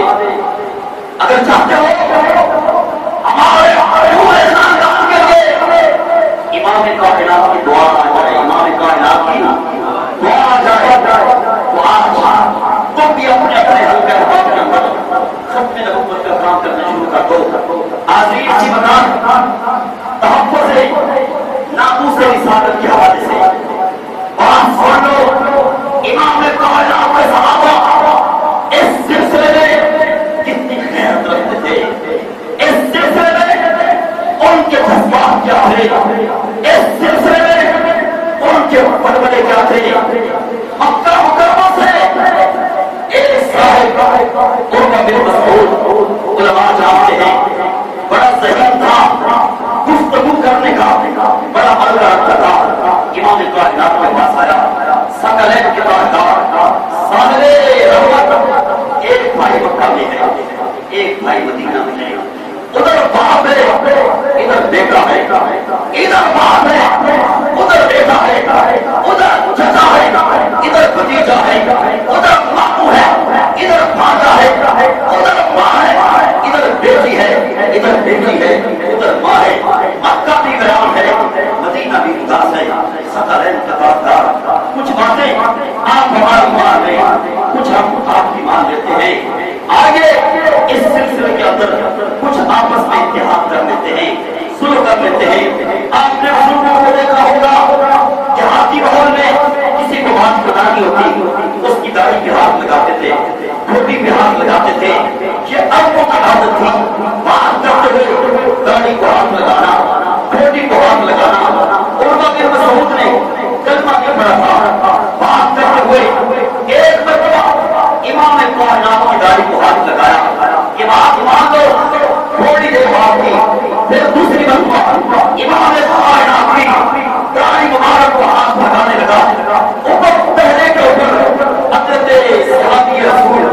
اگر چاہتے ہو ہمارے پورے خاندان کے لیے امام کائنات کی دعا آ جائے، امام کائنات کی دعا آ جائے، تو آج تم بھی اپنے اپنے حلقے کے اندر ختم نبوت کا کام کرنا شروع کر دو۔ حاضرین اسی مکان تحفظ ناموس رسالت کے حوالے سے بات سن لو۔ امام کائنات کے صحابہ اس سلسلے میں کتنی خیرت رکھتے تھے، اس سلسلے میں ان کے جذبات کیا تھے، اس سلسلے میں ان کے بلبلے کیا تھے۔ مکہ مکرمہ سے ایک صاحب عروہ بن مسعود علماء جانتے ہیں، بڑا ذہین تھا، گفتگو کرنے کا بڑا مزہ رکھتا تھا۔ امام کائنات کے پاس آیا، ثقلین کے باردار صاحب رحمت، ایک بھائی مکہ میں ہے، ایک بھائی مدینہ میں ہے، ادھر باپ ہے ادھر بیٹا ہے، ادھر باپ ہے ادھر بیٹا ہے، ادھر چچا ہے ادھر بھتیجا ہے، ادھر ماموں ہے ادھر بھانجا ہے، ادھر ماں ہے ادھر بیٹی ہے، ادھر بیٹی ہے ادھر ماں ہے۔ مکہ بھی ویران ہے، مدینہ بھی اداس ہے، ثقلین کا باردار۔ کچھ باتیں آپ ہماری مان لیں، کچھ ہم آپ کی مان لیتے ہیں۔ آگے اس سلسلے کے اندر کچھ آپس میں اتحاد کر لیتے ہیں، سلو کر لیتے ہیں۔ آپ نے بزرگوں کو دیکھا ہوگا، دیہاتی ماحول میں کسی کو بات بتانی ہوتی اس کی داڑھی پہ ہاتھ لگاتے تھے، ٹھوٹی پہ ہاتھ لگاتے تھے۔ یہ عربوں کی عادت تھی، بات کرتے ہوئے داڑھی کو ہاتھ لگانا، ٹھوٹی کو ہاتھ لگانا۔ عروہ بن مسعود نے کلمہ کیا پڑھا تھا، بات کرتے ہوئے ایک مرتبہ امام کائنات کی داڑھی کو ہاتھ لگایا، یہ بات مان لو تھوڑی دیر بعد تھی، پھر دوسری مرتبہ امام کائنات کی داڑھی مبارک کو ہاتھ لگانے لگا۔ اوپر پہلے کے اوپر حضرت صحابی رسول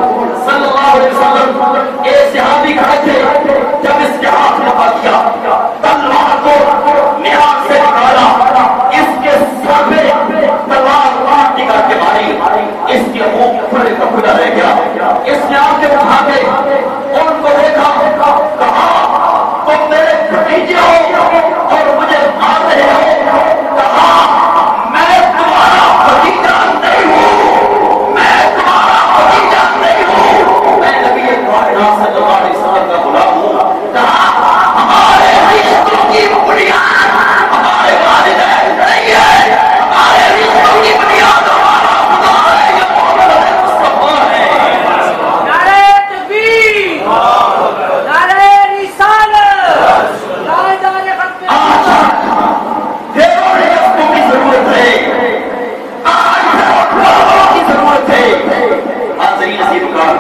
صلی اللہ علیہ وسلم ایک صحابی کھڑے تھے، جب اس کے ہاتھ لگا دیا تلوار کو میان سے نکالا، اس کے سر پہ تلوار نکال کے ماری، اس کے منہ کھلے کا کھلا رہ گیا۔ اس نے آنکھیں اٹھا کے ان کو دیکھا، کہا تم میرے بھتیجے ہو اور مجھے مار رہے ہو؟ کہا میں تمہارا بھتیجا نہیں ہوں، میں تمہارا بھتیجا نہیں ہوں، میں نبی کائنات صلی اللہ علیہ وسلم کا غلام ہوں۔ کہا ہمارے رشتوں کی بنیاد ہمارے والدین نہیں ہے، ہمارے رشتوں کی بنیاد ہمارا خدا ہے، یہ محمد مصطفیٰ ہے۔ نعرہ تکبیر، نعرہ رسالت، تاجدار ختم دیروں رشتوں کی ضرورت ہے، آج دیروں کی ضرورت ہے۔ حاضرین عزیز کار،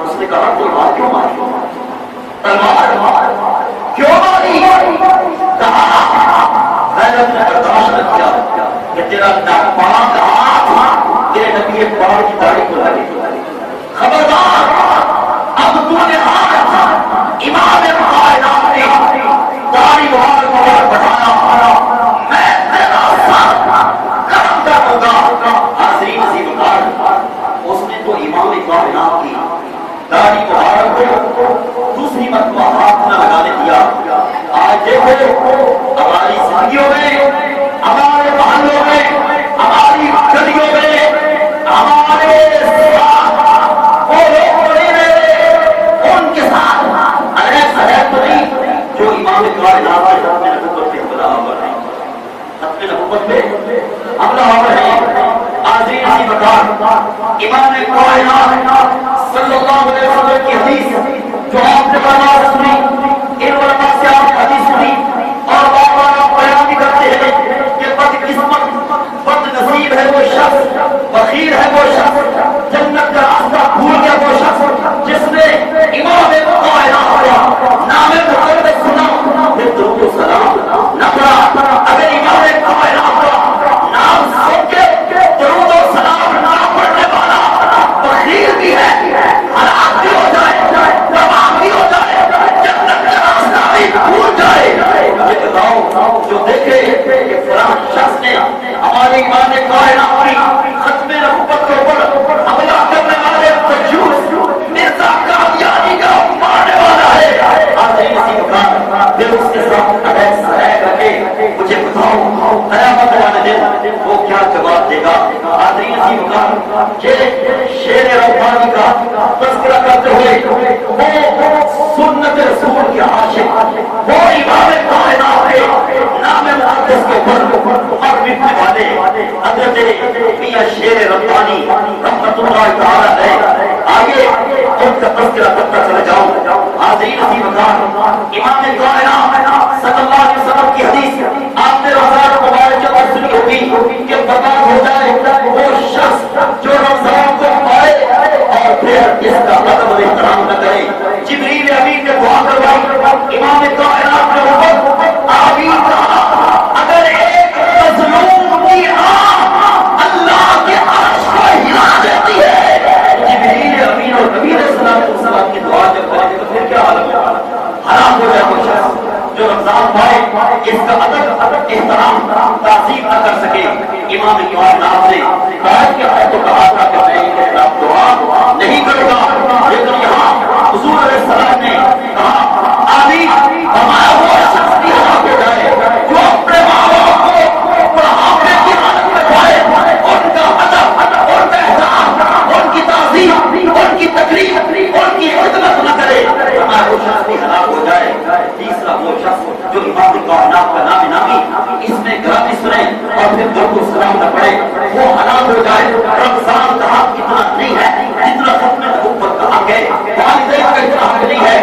اس نے کہا تلوار کیوں ماری؟ تلوار تیرا ناپاک ہاتھ تیرے نبی پاک کی داڑھی کو لگے. خبردار اب تو نے ہاتھ امام کائنات نے داڑھی وہاں کو بڑھایا میں تیرا ساتھ کرم کروں گا. حاضرین سی بکار اس نے تو امام کائنات کی داڑھی مبارک کو دوسری مرتبہ ہاتھ نہ لگانے دیا. آج دیکھو ہماری زندگیوں میں ہمارے محلوں میں ہماری گلیوں میں ہمارے وہ لوگ بڑے رہے ان کے ساتھ ایسا ہے تو نہیں جو امام کائنات کے ختم نبوت پہ حملہ آور ہے. ختم نبوت پہ حملہ آور ہے. حاضرین سی بکار امام کائنات صلی اللہ علیہ وسلم کی حدیث جو آپ نے بات سنی ان علماء سے آپ نے حدیث سنی اور آپ بیان بھی کرتے ہیں کہ بدقسمت بد نصیب ہے وہ شخص, بخیل ہے وہ شخص, جنت کا راستہ بھول گیا وہ شخص جس نے امام کائنات کا نام مقدس سنا پھر درود و سلام نہ پڑھا. اگر امام کائنات کا نام سن کے درود و سلام نہ پڑھنے والا بخیل بھی ہے, ہلاک بھی ہو جائے, تباہ بھی ہو جائے, جنت کا راستہ بھی بھول جائے. یہ بتاؤ جو دیکھے کہ فلان شخص نے ہماری امام کائنات کی ختم نبوت کے اوپر حملہ کرنے والے تجوز مرزا قادیانی کا مارنے والا ہے. حاضرین اسی مکان پھر اس کے ساتھ اٹیک سرائے کر کے مجھے بتاؤ قیامت والے دن وہ کیا جواب دے گا. حاضرین اسی مکان شیر ربانی کا تذکرہ کرتے ہوئے وہ سنت رسول کے عاشق وہ امام کائنات کے نام مقدس کے اوپر اور مٹنے والے حضرت میاں شیر ربانی رحمت اللہ تعالیٰ ہے. آگے ان کا تذکرہ کرتا چلا جاؤں. حاضرین اسی مکان امام کائنات صلی اللہ علیہ وسلم کی حدیث آپ نے رمضان مبارک کے بعد سنی ہوگی کہ برباد ہو جائے وہ شخص جو رمضان کو پائے اور پھر اس کا ادب و احترام نہ کرے. جبریل امین نے دعا کروائی امام کائنات کے اوپر آمین کہا. اگر ایک مظلوم کی آہ اللہ کے عرش کو ہلا دیتی ہے, جبریل امین اور نبی علیہ السلام کی دعا جب کرے تو پھر کیا حالت ہے؟ حرام ہو جائے وہ شخص جو رمضان پائے اس کا ادب احترام تعظیم نہ کر سکے. امام کائنات نے کہا کہ میں تو کہا تھا کہ میں ان کے خلاف دعا نہیں کروں گا, لیکن یہاں حضور علیہ السلام نے کہا آمین ہمارا وہ شخص بھی ہلاک ہو جائے جو اپنے ماں باپ کو بڑھاپے کی حالت میں پائے, ان کا ادب, ان کا احترام, ان کی تعظیم, ان کی تقریب, ان کی خدمت نہ کرے, ہمارا وہ شخص بھی ہلاک ہو جائے. تیسرا وہ شخص جو امام کائنات کا نام نامی اس میں گرامی سنے اور پھر درود و سلام نہ پڑے وہ ہلاک ہو جائے. رمضان کا حق اتنا نہیں ہے جتنا ختم نبوت کا حق ہے, والدین کا اتنا حق نہیں ہے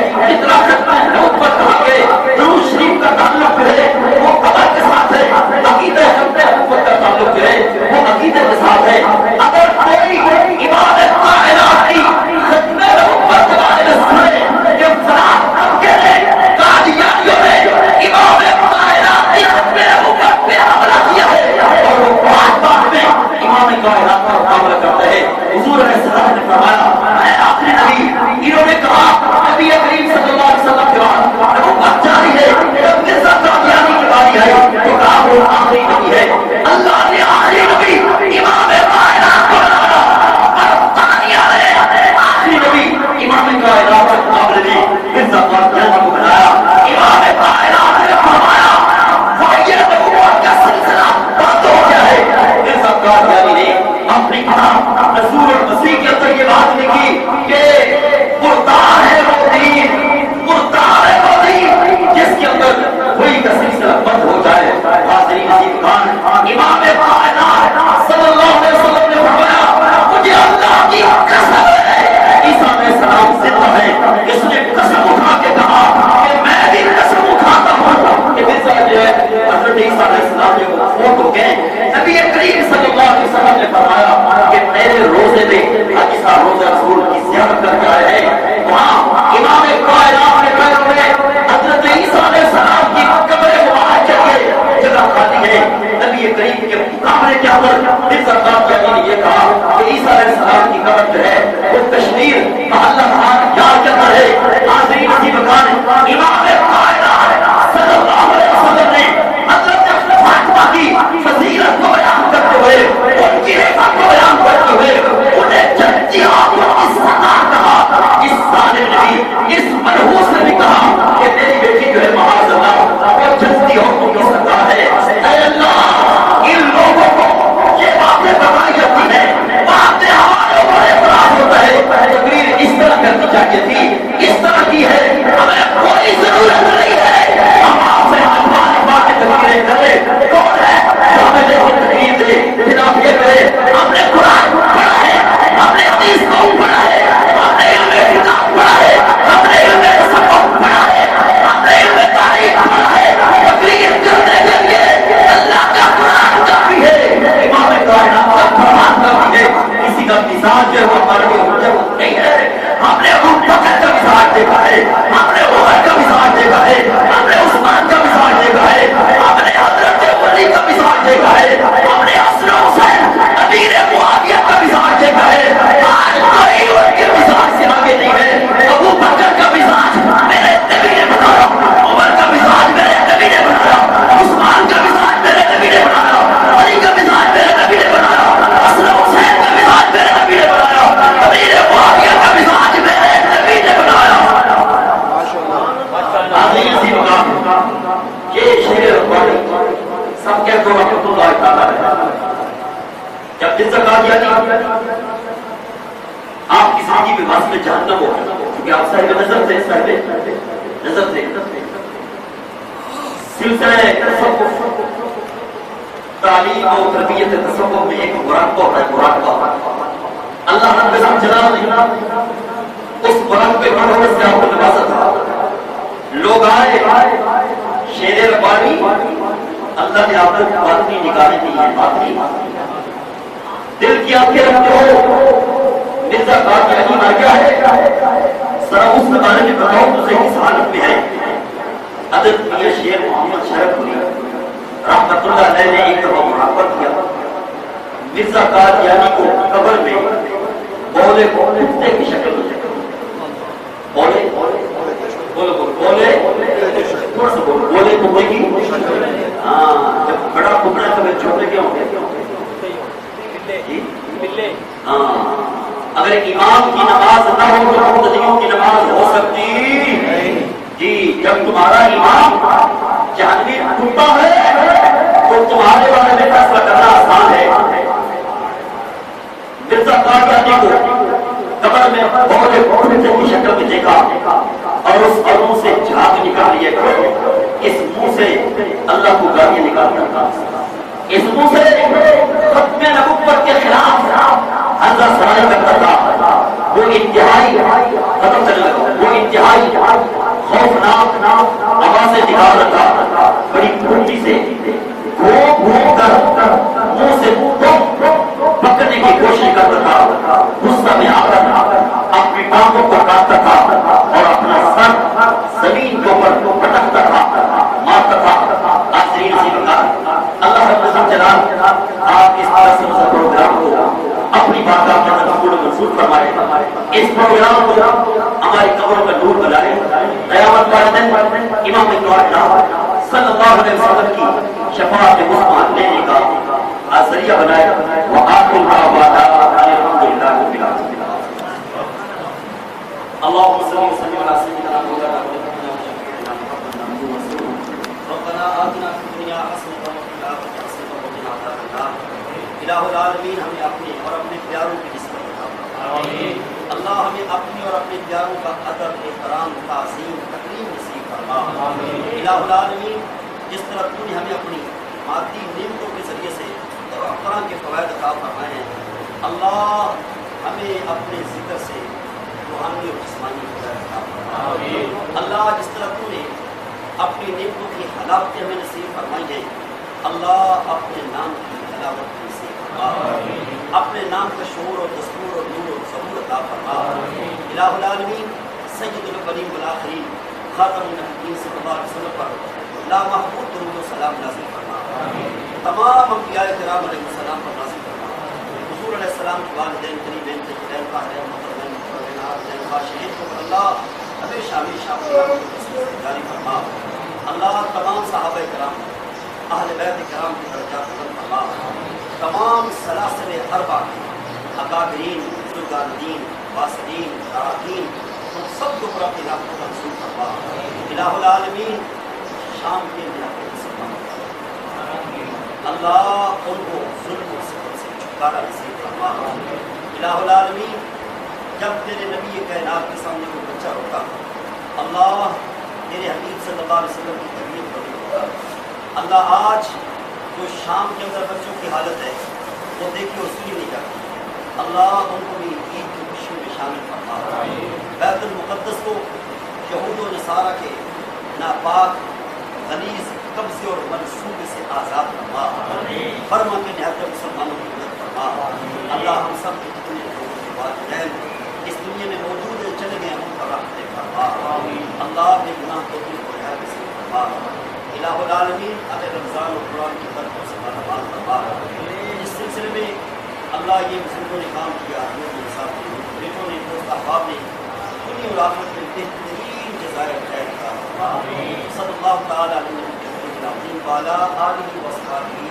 یہ شیر ربانی سب کے دو رحمت اللہ تعالیٰ جب مرزا قادیانی آپ کی زندگی میں واسطے جہنم ہو کیونکہ آپ صاحب نظر تھے سلسلہ تصوف تعلیم و تربیت تصوف میں ایک مراقبہ ہوتا ہے مراقبہ اللہ رب العزت جلال اس مراقبے پر سے آپ کو نوازا تھا لوگ آئے شیر ربانی اللہ نے آپ کو باطنی نکالے دی ہے باطنی دل کی آنکھیں رکھتے ہو مرزا قادیانی مر گیا ہے ذرا اس کے بارے میں بتاؤ تو صحیح اس حالت میں ہے حضرت میاں شیخ محمد شرف پوری رحمت اللہ علیہ نے ایک دفعہ مراقبہ کیا مرزا قادیانی کو قبر میں بولے کتے کی شکل میں بولے تھوڑا سا بولے کتے کی جب بڑا کبڑا کبھی چھوٹے کیا ہوں گے اگر امام کی نماز نہ ہو تو مقتدیوں کی نماز ہو سکتی جی جب تمہارا امام جہنمی ٹوٹا ہے تو تمہارے بارے میں فیصلہ کرنا آسان ہے مرزا قادیانی کو قبر میں بہت کی شکل میں دیکھا اور اس قبروں سے جھاگ نکال لیا اس منہ سے اللہ کو گالیاں نکالتا تھا اس منہ سے ختم نبوت کے خلاف حضرت سرائی کرتا تھا وہ انتہائی ختم کرنے لگا وہ انتہائی خوفناک آوازیں نکال رہا تھا بڑی پھونٹی سے گھوم گھوم کر منہ سے پکڑنے کی کوشش کرتا تھا غصہ میں آ کر اپنی ٹانگوں کو کاٹتا تھا اور اپنا سر زمین کے اوپر پٹکتا تھا مارتا تھا آخری اللہ رب العزت جلال آپ اس طرح سے پروگرام کو اپنی بات آپ نے منظور فرمائے اس پروگرام کو ہماری قبروں کا نور بنائے قیامت والے دن امام صلی اللہ علیہ وسلم کی شفاعت عظمی لینے کا ذریعہ بنائے وآخر دعوانا الحمدللہ رب العالمین اللهم صل وسلم على سيدنا محمد ربنا آتنا في الدنيا حسنة وفي الآخرة حسنة وقنا عذاب النار الہ العالمین ہمیں اپنے اور اپنے پیاروں کی نسبت عطا اللہ ہمیں اپنی اور اپنے پیاروں کا ادب احترام تعظیم تکریم نصیب فرما الہ العالمین جس طرح تو نے ہمیں اپنی مادی نعمتوں کے ذریعے سے طرح کے فوائد عطا فرمائے ہیں اللہ ہمیں اپنے ذکر سے روحانی اور جسمانی فوائد عطا فرما اللہ جس طرح تو نے اپنی نعمتوں کی حلاوتیں ہمیں نصیب فرمائی ہیں اللہ اپنے نام کی حلاوت نصیب فرما اپنے نام کا شعور اور دستور اور نور اور ظہور عطا فرما الہ العالمین سید الاولین والآخرین خاتم النبیین صلی اللہ علیہ وسلم پر لا محبوب درود و سلام نازل فرما تمام انبیاء کرام علیہ السلام پر نازل فرما حضور علیہ السلام کے والدین قریبین تجدین قاہرین محترمین محترمین خاشعین کو اللہ ہمیشہ ہمیشہ اپنی جاری فرما اللہ تمام صحابہ کرام اہل بیت کرام کی درجات بلند فرما تمام سلاسل اربع اکابرین بزرگان واسدین شارقین ان سب کو پر اپنی رحمت کو منظور فرما الہ العالمین شام کے اللہ ان کو ظلم و ستم سے چھٹکارا نصیب فرما الہ العالمین جب تیرے نبی کائنات کے سامنے کوئی بچہ ہوتا اللہ تیرے حبیب صلی اللہ علیہ وسلم کی تربیت کرتا اللہ آج جو شام کے اندر بچوں کی حالت ہے وہ دیکھے وہ سنی نہیں جاتی اللہ ان کو بھی عید کی خوشی میں شامل فرما بیت المقدس کو یہود و نصارہ کے ناپاک غلیظ قبضے اور منصوبے سے آزاد فرما فرما کے نہایت مسلمانوں کی مدد فرما اللہ ہم سب کے جتنے لوگوں کے والدین اس دنیا میں موجود ہیں چلے گئے ہم پر رحمت فرما اللہ اپنے گناہ کو بھی رحم سے فرما الہ العالمین اگر رمضان اور قرآن کی برکتوں سے مالامال فرما اس سلسلے میں اللہ یہ بزرگوں نے کام کیا بیٹوں نے دوست احباب نے دنیا اور آخرت میں بہترین جزائر خیر کا صلی اللہ تعالی علیہ وسلم وعلی آلہ وصحبہ